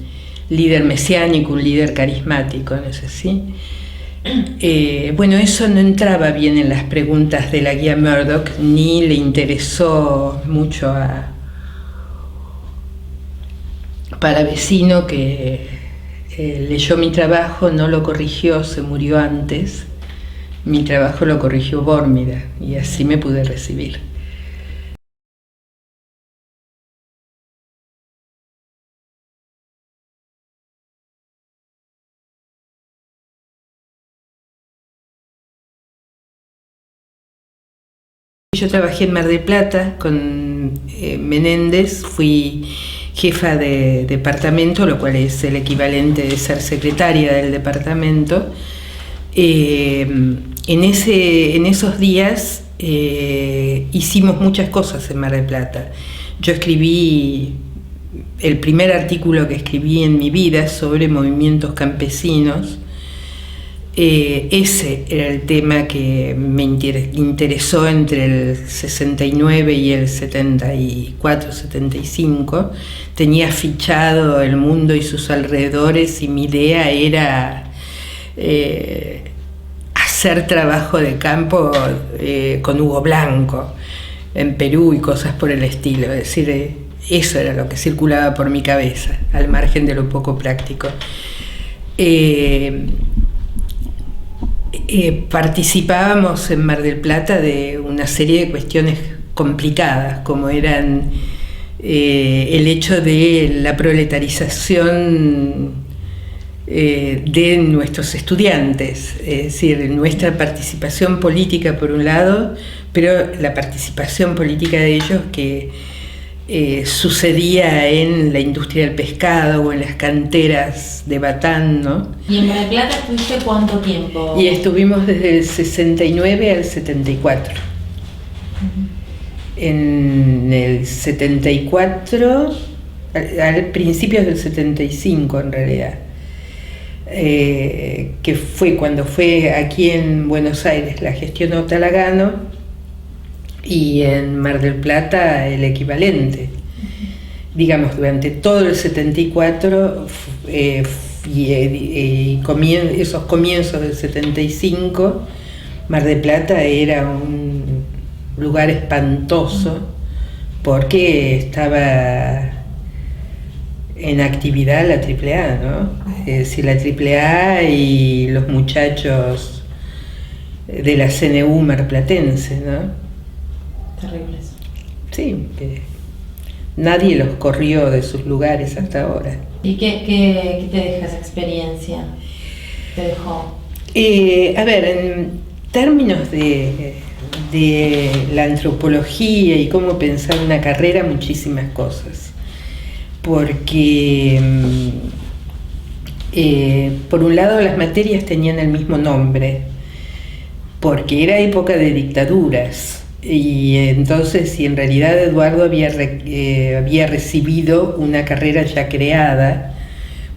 líder mesiánico, un líder carismático, ¿no es así? Bueno, eso no entraba bien en las preguntas de la guía Murdoch, ni le interesó mucho a Palavecino, que leyó mi trabajo, no lo corrigió, se murió antes. Mi trabajo lo corrigió Bórmida y así me pude recibir. Yo trabajé en Mar del Plata con Menéndez, fui jefa de departamento, lo cual es el equivalente de ser secretaria del departamento. En esos días hicimos muchas cosas en Mar del Plata. Yo escribí el primer artículo que escribí en mi vida sobre movimientos campesinos. Ese era el tema que me interesó entre el 69 y el 74, 75. Tenía fichado el mundo y sus alrededores y mi idea era hacer trabajo de campo con Hugo Blanco en Perú y cosas por el estilo. Es decir, eso era lo que circulaba por mi cabeza, al margen de lo poco práctico. Participábamos en Mar del Plata de una serie de cuestiones complicadas, como eran el hecho de la proletarización de nuestros estudiantes, es decir, nuestra participación política por un lado, pero la participación política de ellos que sucedía en la industria del pescado o en las canteras de Batán, ¿no? ¿Y en Mar del Plata estuviste cuánto tiempo? Y estuvimos desde el 69 al 74. En el 74, al principios del 75 en realidad, que fue cuando fue aquí en Buenos Aires la gestionó Talagano, y en Mar del Plata el equivalente. Digamos, durante todo el 74 esos comienzos del 75, Mar del Plata era un lugar espantoso porque estaba en actividad la AAA, ¿no? Es decir, la AAA y los muchachos de la CNU marplatense, ¿no? Terribles. Sí, que nadie los corrió de sus lugares hasta ahora. ¿Y qué te deja esa experiencia? ¿Te dejó? A ver, en términos de la antropología y cómo pensar una carrera, muchísimas cosas. Porque, por un lado, las materias tenían el mismo nombre, porque era época de dictaduras. Y entonces, si en realidad Eduardo había recibido una carrera ya creada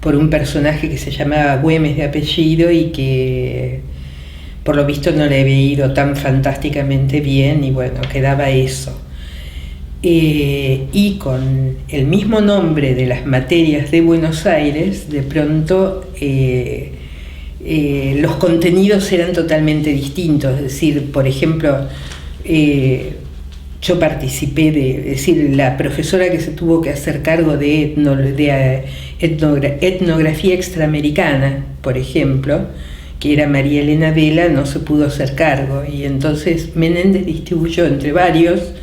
por un personaje que se llamaba Güemes de apellido y que por lo visto no le había ido tan fantásticamente bien, y bueno, quedaba eso. Y con el mismo nombre de las materias de Buenos Aires, de pronto los contenidos eran totalmente distintos. Es decir, por ejemplo, yo participé es decir, la profesora que se tuvo que hacer cargo de etnografía extraamericana, por ejemplo, que era María Elena Vela, no se pudo hacer cargo, y entonces Menéndez distribuyó entre varios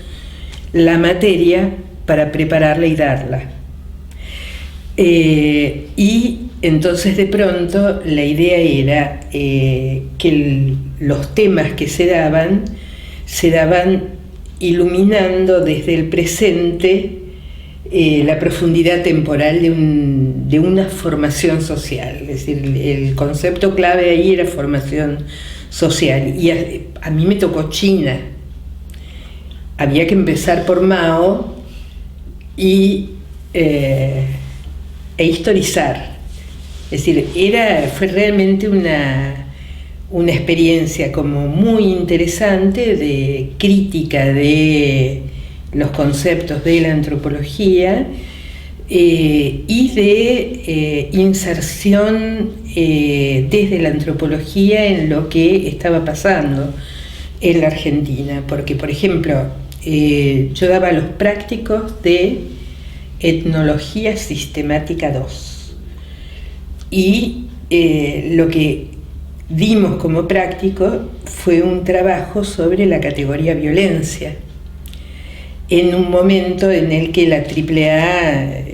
la materia para prepararla y darla. Y entonces de pronto la idea era que los temas que se daban iluminando desde el presente la profundidad temporal de una formación social. Es decir, el concepto clave ahí era formación social. Y a mí me tocó China, había que empezar por Mao e historizar. Es decir, fue realmente una experiencia como muy interesante de crítica de los conceptos de la antropología y de inserción desde la antropología en lo que estaba pasando en la Argentina. Porque, por ejemplo, yo daba los prácticos de Etnología Sistemática 2 y lo que dimos como práctico fue un trabajo sobre la categoría violencia, en un momento en el que la AAA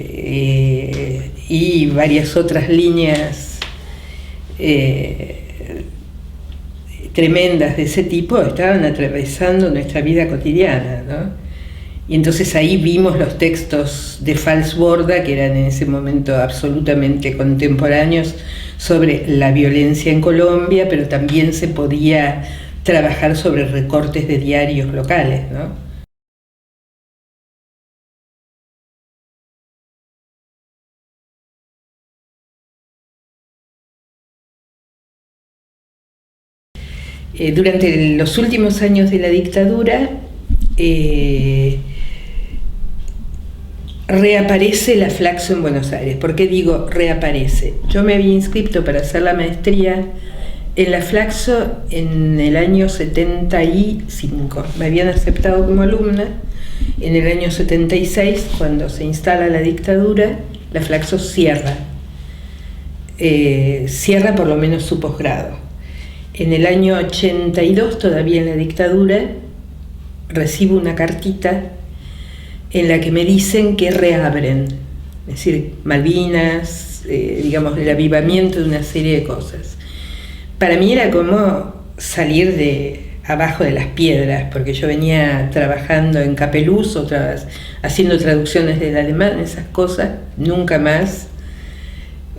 y varias otras líneas tremendas de ese tipo estaban atravesando nuestra vida cotidiana, ¿no? Y entonces ahí vimos los textos de Falsborda, que eran en ese momento absolutamente contemporáneos, sobre la violencia en Colombia, pero también se podía trabajar sobre recortes de diarios locales, ¿no? Durante los últimos años de la dictadura reaparece la Flaxo en Buenos Aires. ¿Por qué digo reaparece? Yo me había inscrito para hacer la maestría en la Flaxo en el año 75. Me habían aceptado como alumna. En el año 76, cuando se instala la dictadura, la Flaxo cierra. Cierra por lo menos su posgrado. En el año 82, todavía en la dictadura, recibo una cartita en la que me dicen que reabren, es decir, Malvinas, digamos, el avivamiento de una serie de cosas. Para mí era como salir de abajo de las piedras, porque yo venía trabajando en Capeluz, haciendo traducciones del alemán, esas cosas, nunca más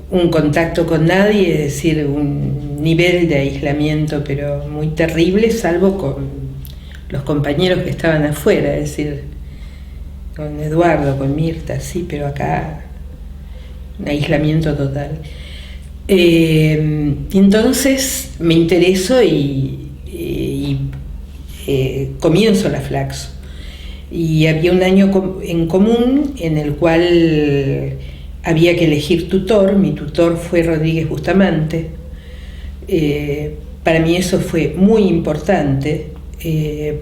un contacto con nadie, es decir, un nivel de aislamiento pero muy terrible, salvo con los compañeros que estaban afuera, es decir, con Eduardo, con Mirta, sí, pero acá un aislamiento total. Entonces me intereso y comienzo la Flaxo. Y había un año en común en el cual había que elegir tutor. Mi tutor fue Rodríguez Bustamante. Para mí eso fue muy importante,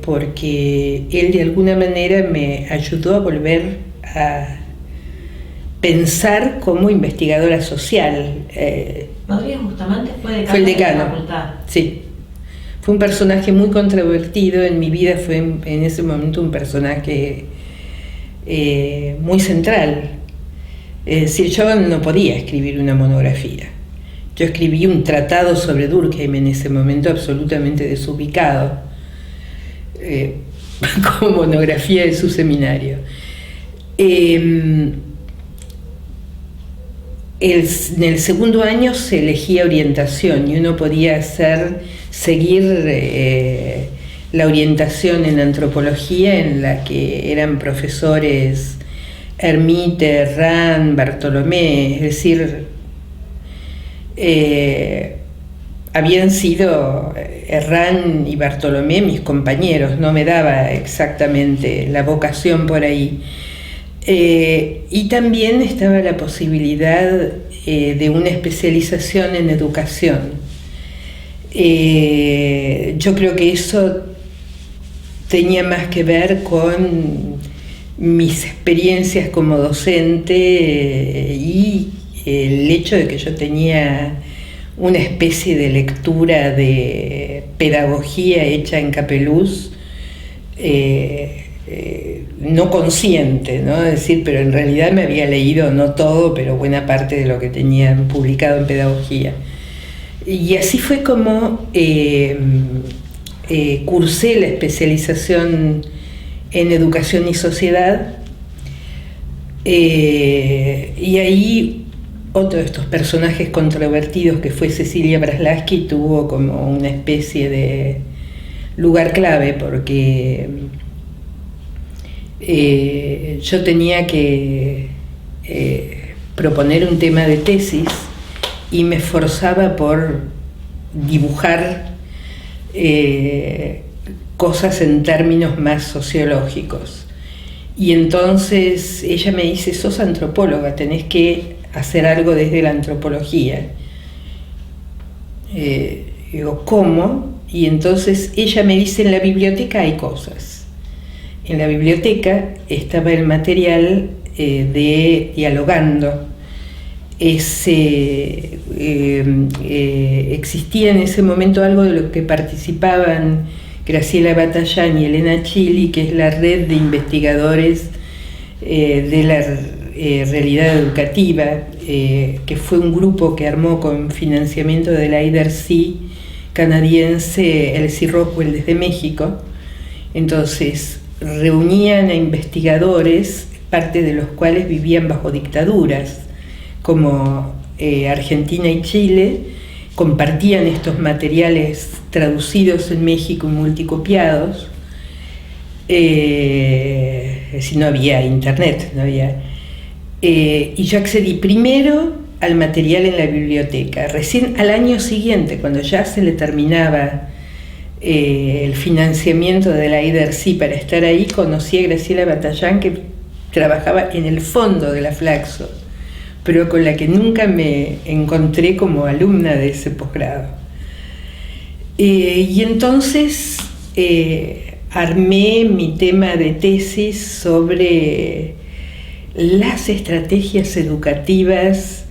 porque él de alguna manera me ayudó a volver a pensar como investigadora social. Rodríguez Bustamante fue el decano de la facultad. Sí, fue un personaje muy controvertido en mi vida, fue en ese momento un personaje muy central. Es decir, yo no podía escribir una monografía. Yo escribí un tratado sobre Durkheim en ese momento absolutamente desubicado, como monografía de su seminario. En el segundo año se elegía orientación y uno podía seguir la orientación en antropología, en la que eran profesores Hermite, Herrán, Bartolomé, es decir, habían sido Herrán y Bartolomé mis compañeros, no me daba exactamente la vocación por ahí. Y también estaba la posibilidad de una especialización en educación. Yo creo que eso tenía más que ver con mis experiencias como docente y el hecho de que yo tenía una especie de lectura de pedagogía hecha en Capeluz, no consciente, ¿no? Es decir, pero en realidad me había leído, no todo, pero buena parte de lo que tenían publicado en pedagogía. Y así fue como cursé la especialización en educación y sociedad, y ahí otro de estos personajes controvertidos que fue Cecilia Braslavsky tuvo como una especie de lugar clave, porque yo tenía que proponer un tema de tesis y me esforzaba por dibujar cosas en términos más sociológicos. Y entonces ella me dice, sos antropóloga, tenés que hacer algo desde la antropología. Digo, ¿cómo? Y entonces ella me dice, en la biblioteca hay cosas. En la biblioteca estaba el material de Dialogando. Existía en ese momento algo de lo que participaban Graciela Batallán y Elena Chili, que es la red de investigadores de la realidad educativa, que fue un grupo que armó con financiamiento de la IDERCI canadiense Elsie Rockwell desde México. Entonces reunían a investigadores, parte de los cuales vivían bajo dictaduras, como Argentina y Chile, compartían estos materiales traducidos en México y multicopiados. Si no había internet, no había. Y yo accedí primero al material en la biblioteca. Recién al año siguiente, cuando ya se le terminaba el financiamiento de la IDERCI para estar ahí, conocí a Graciela Batallán, que trabajaba en el fondo de la Flaxo, pero con la que nunca me encontré como alumna de ese posgrado. Y entonces armé mi tema de tesis sobre las estrategias educativas,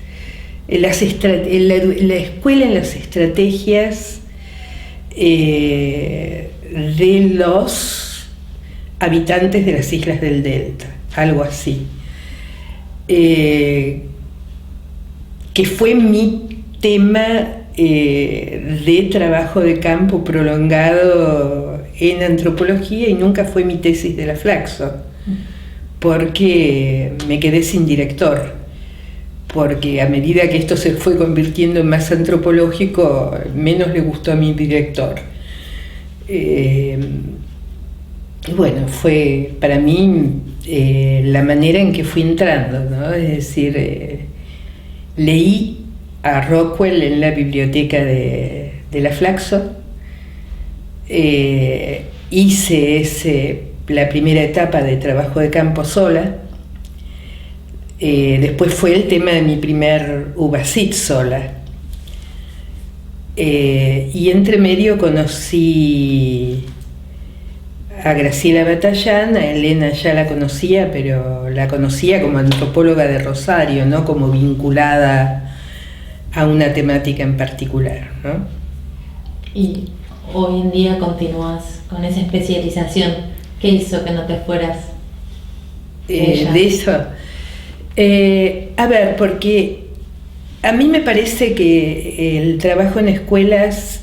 la escuela en las estrategias de los habitantes de las islas del Delta, algo así. Que fue mi tema de trabajo de campo prolongado en antropología y nunca fue mi tesis de la Flaxo, porque me quedé sin director, porque a medida que esto se fue convirtiendo en más antropológico, menos le gustó a mi director. Y bueno, fue para mí la manera en que fui entrando, ¿no? Es decir, leí a Rockwell en la biblioteca de la Flaxo, hice la primera etapa de trabajo de campo sola, después fue el tema de mi primer UBASIT sola, y entre medio conocí a Graciela Batallán. A Elena ya la conocía, pero la conocía como antropóloga de Rosario, no como vinculada a una temática en particular, ¿no? Y hoy en día continúas con esa especialización. ¿Qué hizo que no te fueras de eso? A ver, porque a mí me parece que el trabajo en escuelas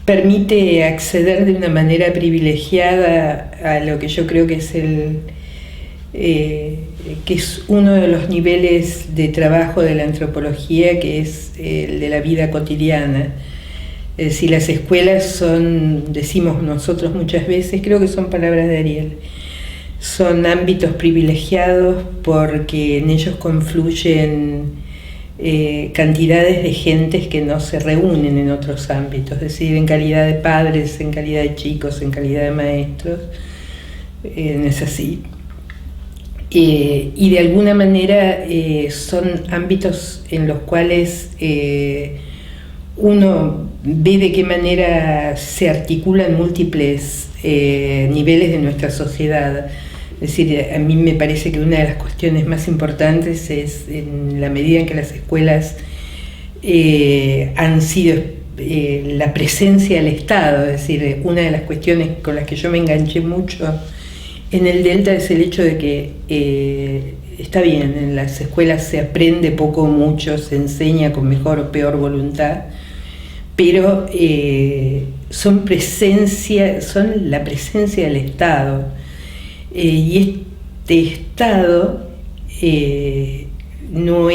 permite acceder de una manera privilegiada a lo que yo creo que es que es uno de los niveles de trabajo de la antropología, que es el de la vida cotidiana. Es decir, las escuelas son, decimos nosotros muchas veces, creo que son palabras de Ariel, son ámbitos privilegiados porque en ellos confluyen cantidades de gentes que no se reúnen en otros ámbitos, es decir, en calidad de padres, en calidad de chicos, en calidad de maestros, no es así. Y de alguna manera son ámbitos en los cuales uno ve de qué manera se articulan múltiples niveles de nuestra sociedad. Es decir, a mí me parece que una de las cuestiones más importantes es en la medida en que las escuelas han sido la presencia del Estado. Es decir, una de las cuestiones con las que yo me enganché mucho en el Delta es el hecho de que está bien, en las escuelas se aprende poco o mucho, se enseña con mejor o peor voluntad, pero son la presencia del Estado. Y este Estado no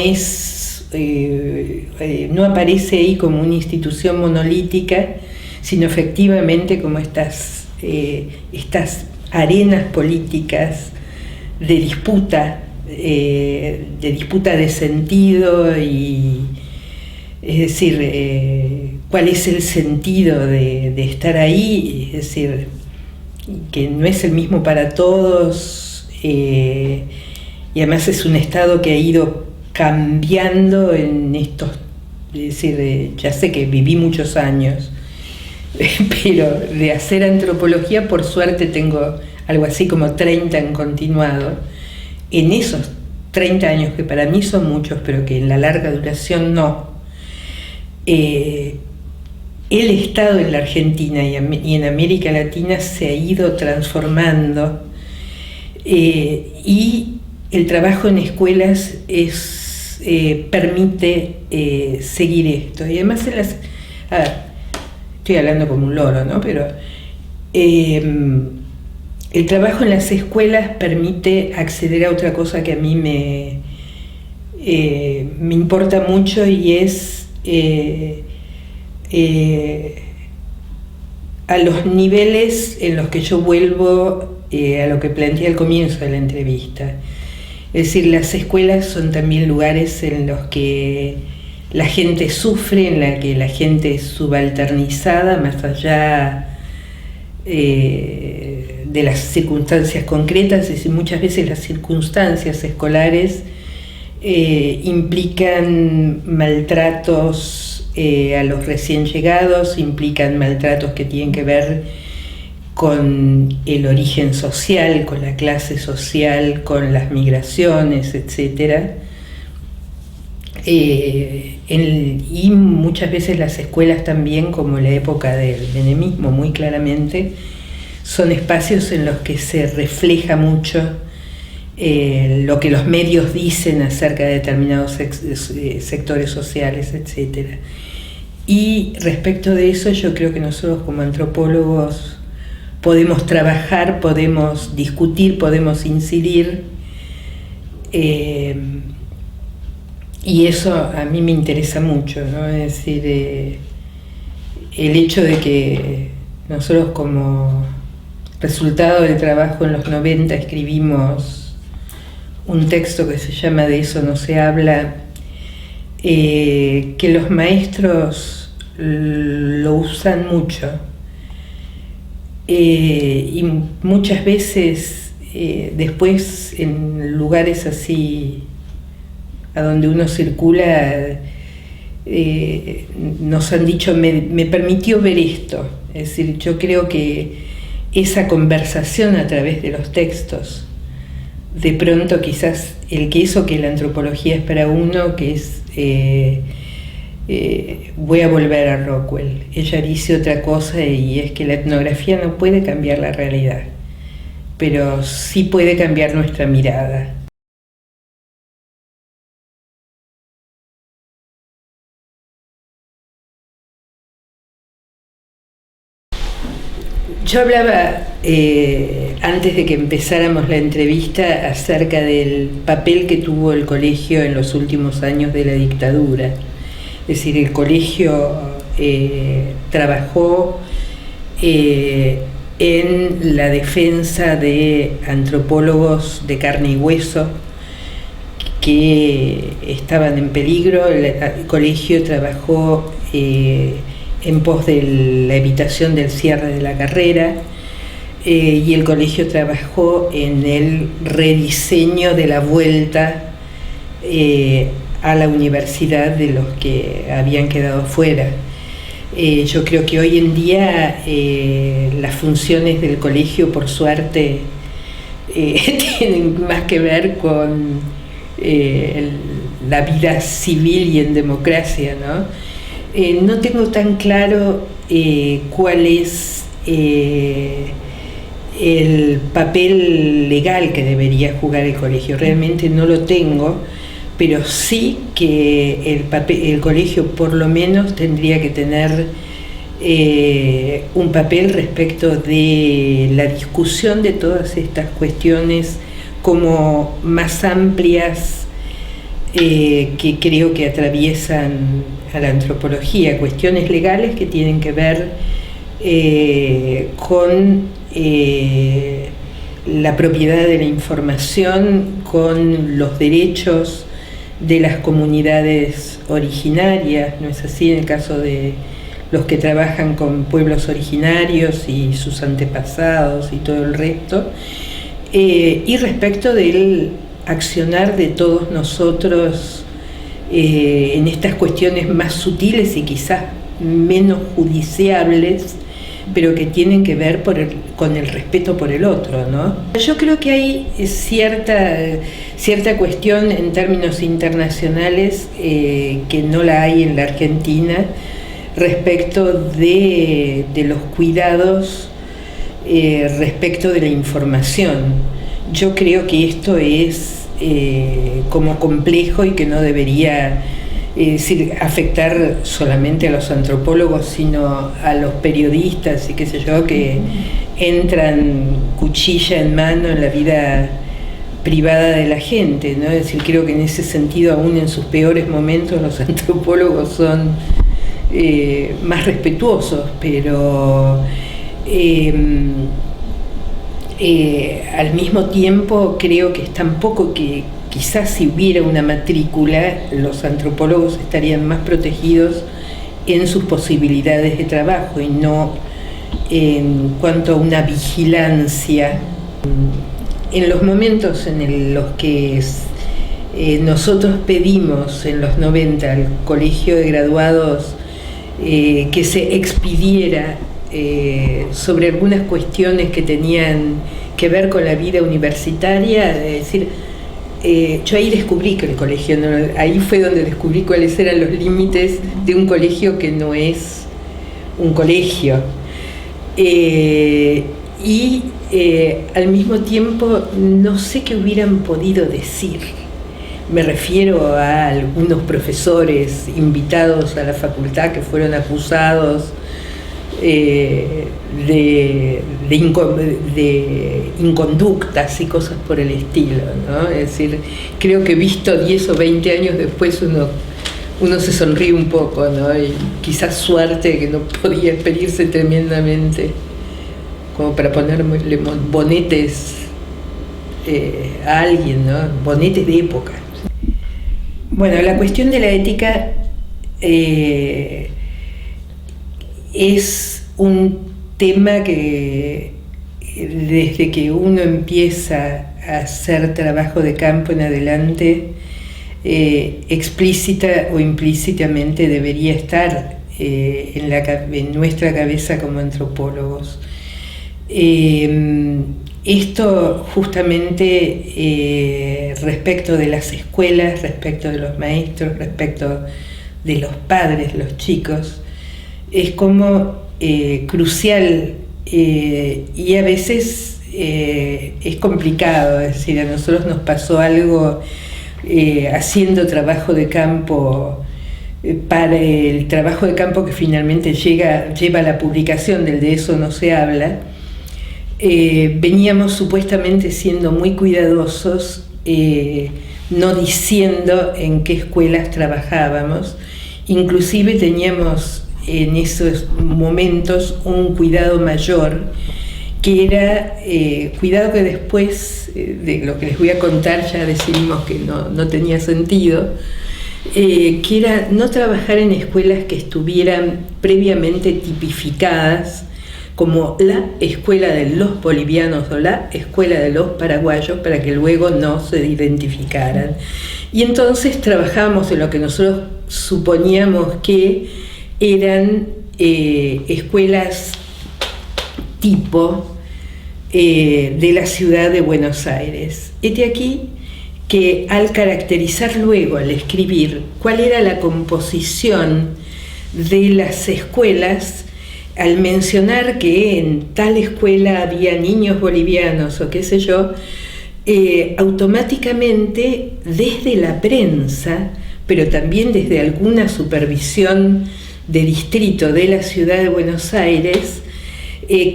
aparece ahí como una institución monolítica, sino efectivamente como estas estas arenas políticas de disputa de sentido, y es decir, cuál es el sentido de estar ahí, es decir, que no es el mismo para todos, y además es un estado que ha ido cambiando en estos, es decir, ya sé que viví muchos años, pero de hacer antropología, por suerte tengo algo así como 30 en continuado. En esos 30 años, que para mí son muchos, pero que en la larga duración no, el Estado en la Argentina y en América Latina se ha ido transformando, y el trabajo en escuelas permite seguir esto. Y además estoy hablando como un loro, ¿no? Pero el trabajo en las escuelas permite acceder a otra cosa que a mí me importa mucho, y es a los niveles en los que yo vuelvo a lo que planteé al comienzo de la entrevista. Es decir, las escuelas son también lugares en los que la gente sufre, en la que la gente es subalternizada, más allá de las circunstancias concretas. Es decir, muchas veces las circunstancias escolares implican maltratos a los recién llegados, implican maltratos que tienen que ver con el origen social, con la clase social, con las migraciones, etc. Y muchas veces las escuelas también, como en la época del menemismo muy claramente, son espacios en los que se refleja mucho lo que los medios dicen acerca de determinados sectores sociales, etc. Y respecto de eso, yo creo que nosotros como antropólogos podemos trabajar, podemos discutir, podemos incidir, y eso a mí me interesa mucho, ¿no? Es decir, el hecho de que nosotros, como resultado del trabajo en los 90, escribimos un texto que se llama De eso no se habla, que los maestros lo usan mucho, y muchas veces después en lugares así a donde uno circula, nos han dicho, me permitió ver esto. Es decir, yo creo que esa conversación a través de los textos, de pronto quizás eso que la antropología es para uno, que es voy a volver a Rockwell. Ella dice otra cosa, y es que la etnografía no puede cambiar la realidad, pero sí puede cambiar nuestra mirada. Yo hablaba antes de que empezáramos la entrevista acerca del papel que tuvo el colegio en los últimos años de la dictadura. Es decir, el colegio trabajó en la defensa de antropólogos de carne y hueso que estaban en peligro. El colegio trabajó en pos de la evitación del cierre de la carrera, y el colegio trabajó en el rediseño de la vuelta a la universidad de los que habían quedado fuera. Yo creo que hoy en día las funciones del colegio, por suerte, tienen más que ver con la vida civil y en democracia, ¿no? No tengo tan claro cuál es el papel legal que debería jugar el colegio. Realmente no lo tengo, pero sí que el colegio por lo menos tendría que tener un papel respecto de la discusión de todas estas cuestiones como más amplias, que creo que atraviesan a la antropología, cuestiones legales que tienen que ver con la propiedad de la información, con los derechos de las comunidades originarias, ¿no es así? En el caso de los que trabajan con pueblos originarios y sus antepasados y todo el resto, y respecto del accionar de todos nosotros en estas cuestiones más sutiles y quizás menos judiciables, pero que tienen que ver con el respeto por el otro, ¿no? Yo creo que hay cierta cuestión en términos internacionales que no la hay en la Argentina respecto de los cuidados respecto de la información. Yo creo que esto es como complejo y que no debería afectar solamente a los antropólogos, sino a los periodistas y qué sé yo, que entran cuchilla en mano en la vida privada de la gente, ¿no? Es decir, creo que en ese sentido, aún en sus peores momentos, los antropólogos son más respetuosos, pero al mismo tiempo creo que es tampoco que quizás si hubiera una matrícula, los antropólogos estarían más protegidos en sus posibilidades de trabajo y no en cuanto a una vigilancia. En los momentos en los que nosotros pedimos en los 90 al Colegio de Graduados que se expidiera sobre algunas cuestiones que tenían que ver con la vida universitaria, es decir, yo ahí descubrí que el colegio, ahí fue donde descubrí cuáles eran los límites de un colegio que no es un colegio. Al mismo tiempo no sé qué hubieran podido decir. Me refiero a algunos profesores invitados a la facultad que fueron acusados de inconductas y cosas por el estilo, ¿no? Es decir, creo que visto 10 o 20 años después uno se sonríe un poco, ¿no? Y quizás suerte que no podía expedirse tremendamente como para ponerle bonetes a alguien, ¿no? Bonetes de época. Bueno, la cuestión de la ética es un tema que desde que uno empieza a hacer trabajo de campo en adelante, explícita o implícitamente debería estar en nuestra cabeza como antropólogos. Esto justamente respecto de las escuelas, respecto de los maestros, respecto de los padres, los chicos, es como crucial y a veces es complicado. Es decir, a nosotros nos pasó algo haciendo trabajo de campo, para el trabajo de campo que finalmente lleva a la publicación del De eso no se habla. Veníamos supuestamente siendo muy cuidadosos, no diciendo en qué escuelas trabajábamos. Inclusive teníamos en esos momentos un cuidado mayor, que era cuidado que después de lo que les voy a contar ya decidimos que no tenía sentido, que era no trabajar en escuelas que estuvieran previamente tipificadas como la escuela de los bolivianos o la escuela de los paraguayos, para que luego no se identificaran. Y entonces trabajábamos en lo que nosotros suponíamos que eran escuelas tipo de la ciudad de Buenos Aires. Este aquí que al caracterizar luego, al escribir cuál era la composición de las escuelas, al mencionar que en tal escuela había niños bolivianos o qué sé yo, automáticamente desde la prensa, pero también desde alguna supervisión de distrito de la ciudad de Buenos Aires,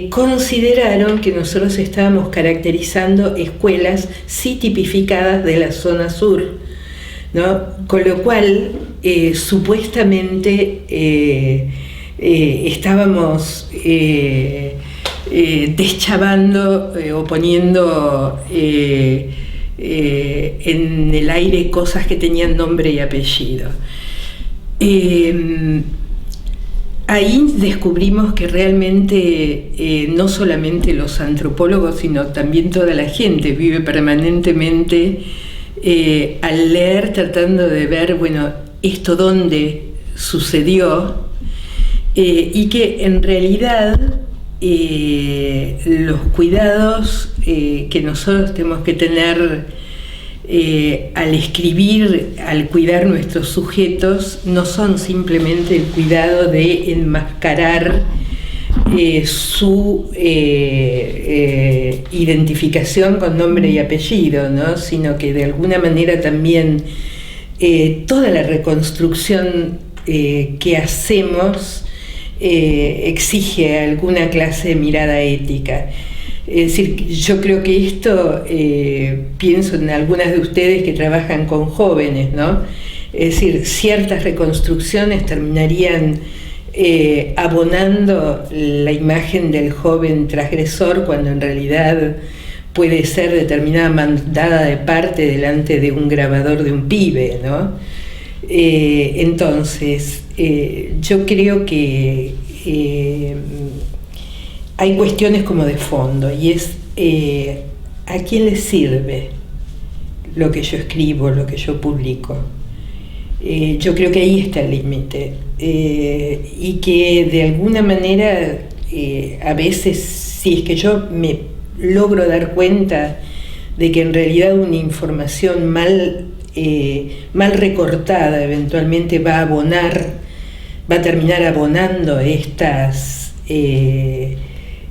consideraron que nosotros estábamos caracterizando escuelas sí tipificadas de la zona sur, ¿no? Con lo cual supuestamente estábamos deschavando o poniendo en el aire cosas que tenían nombre y apellido. Ahí descubrimos que realmente no solamente los antropólogos, sino también toda la gente vive permanentemente al leer, tratando de ver, bueno, esto dónde sucedió, y que en realidad los cuidados que nosotros tenemos que tener al escribir, al cuidar nuestros sujetos, no son simplemente el cuidado de enmascarar su identificación con nombre y apellido, ¿no? Sino que de alguna manera también toda la reconstrucción que hacemos exige alguna clase de mirada ética. Es decir, yo creo que esto, pienso en algunas de ustedes que trabajan con jóvenes, ¿no? Es decir, ciertas reconstrucciones terminarían abonando la imagen del joven transgresor, cuando en realidad puede ser determinada mandada de parte delante de un grabador de un pibe, ¿no? Entonces, yo creo que hay cuestiones como de fondo, y es ¿a quién le sirve lo que yo escribo, lo que yo publico? Yo creo que ahí está el límite, y que de alguna manera a veces, si es que yo me logro dar cuenta de que en realidad una información mal recortada eventualmente va a terminar abonando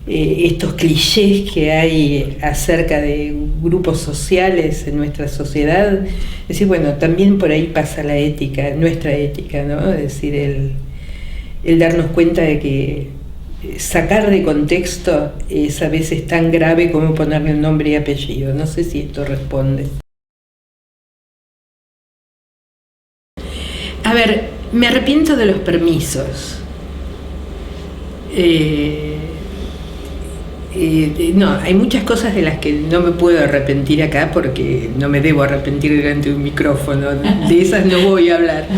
estos clichés que hay acerca de grupos sociales en nuestra sociedad. Es decir, bueno, también por ahí pasa la ética, nuestra ética, ¿no? Es decir, el darnos cuenta de que sacar de contexto es a veces tan grave como ponerle un nombre y apellido. No sé si esto responde. A ver, me arrepiento de los permisos. No, hay muchas cosas de las que no me puedo arrepentir acá, porque no me debo arrepentir delante de un micrófono, de esas no voy a hablar.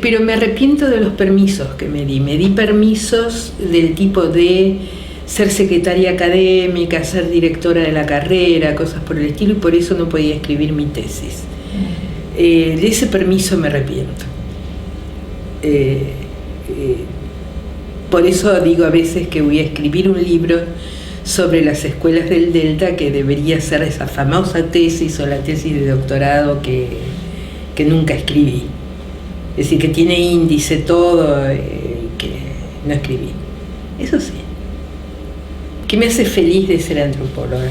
Pero me arrepiento de los permisos que me di. Me di permisos del tipo de ser secretaria académica, ser directora de la carrera, cosas por el estilo, y por eso no podía escribir mi tesis. De ese permiso me arrepiento. Por eso digo a veces que voy a escribir un libro sobre las escuelas del Delta, que debería ser esa famosa tesis o la tesis de doctorado que nunca escribí. Es decir, que tiene índice todo, que no escribí. Eso sí. ¿Qué me hace feliz de ser antropóloga?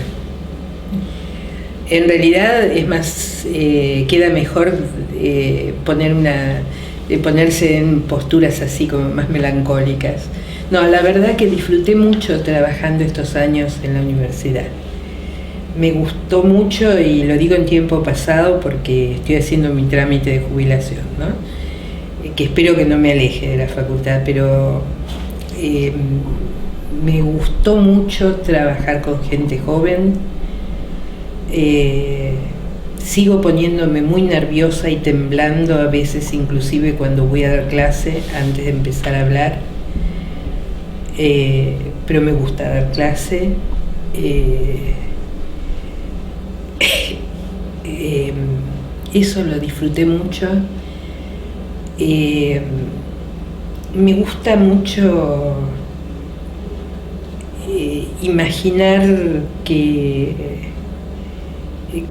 En realidad es más, queda mejor ponerse en posturas así como más melancólicas. No, la verdad que disfruté mucho trabajando estos años en la universidad. Me gustó mucho, y lo digo en tiempo pasado porque estoy haciendo mi trámite de jubilación, ¿no? Que espero que no me aleje de la facultad, pero me gustó mucho trabajar con gente joven. Sigo poniéndome muy nerviosa y temblando a veces, inclusive cuando voy a dar clase, antes de empezar a hablar, pero me gusta dar clase. Eso lo disfruté mucho. Me gusta mucho imaginar que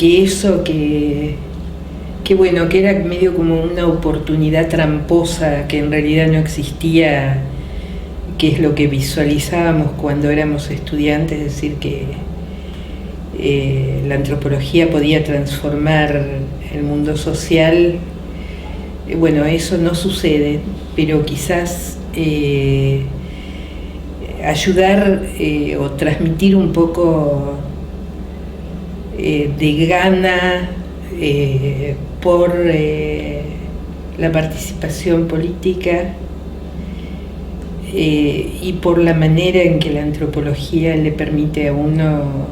eso que bueno, que era medio como una oportunidad tramposa que en realidad no existía, que es lo que visualizábamos cuando éramos estudiantes, es decir, que la antropología podía transformar el mundo social. Bueno, eso no sucede, pero quizás ayudar o transmitir un poco de gana por la participación política y por la manera en que la antropología le permite a uno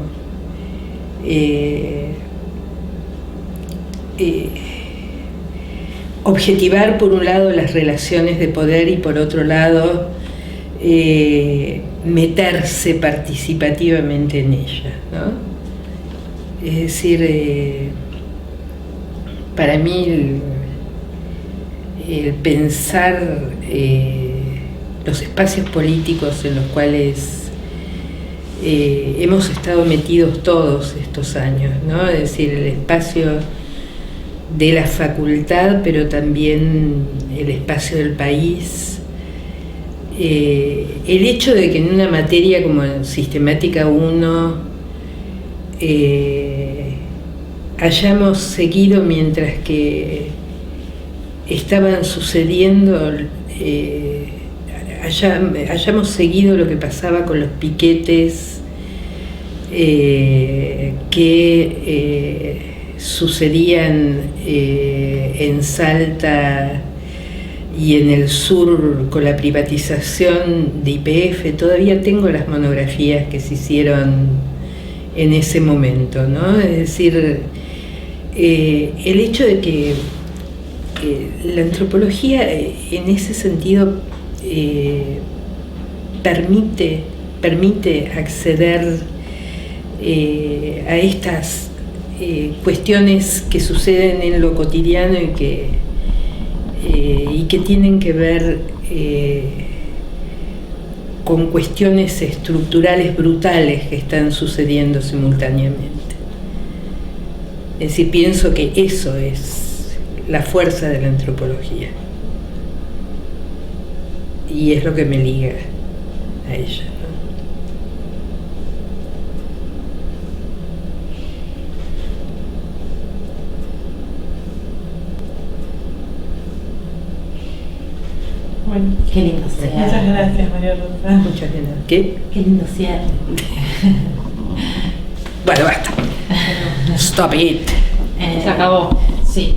objetivar por un lado las relaciones de poder y por otro lado meterse participativamente en ellas, ¿no? Es decir, para mí el pensar los espacios políticos en los cuales hemos estado metidos todos estos años, ¿no? Es decir, el espacio de la facultad, pero también el espacio del país. El hecho de que en una materia como Sistemática 1 hayamos seguido mientras que estaban sucediendo, hayamos seguido lo que pasaba con los piquetes que sucedían en Salta y en el sur con la privatización de YPF. Todavía tengo las monografías que se hicieron en ese momento, ¿no? Es decir, el hecho de que la antropología en ese sentido permite acceder a estas cuestiones que suceden en lo cotidiano y que tienen que ver con cuestiones estructurales brutales que están sucediendo simultáneamente. Es decir, pienso que eso es la fuerza de la antropología y es lo que me liga a ella, ¿no? Bueno, Qué lindo cierre. muchas gracias, María Rosa. Muchas gracias. ¿Qué? Qué lindo cierre. Bueno, basta. Stop it. Se acabó. Sí.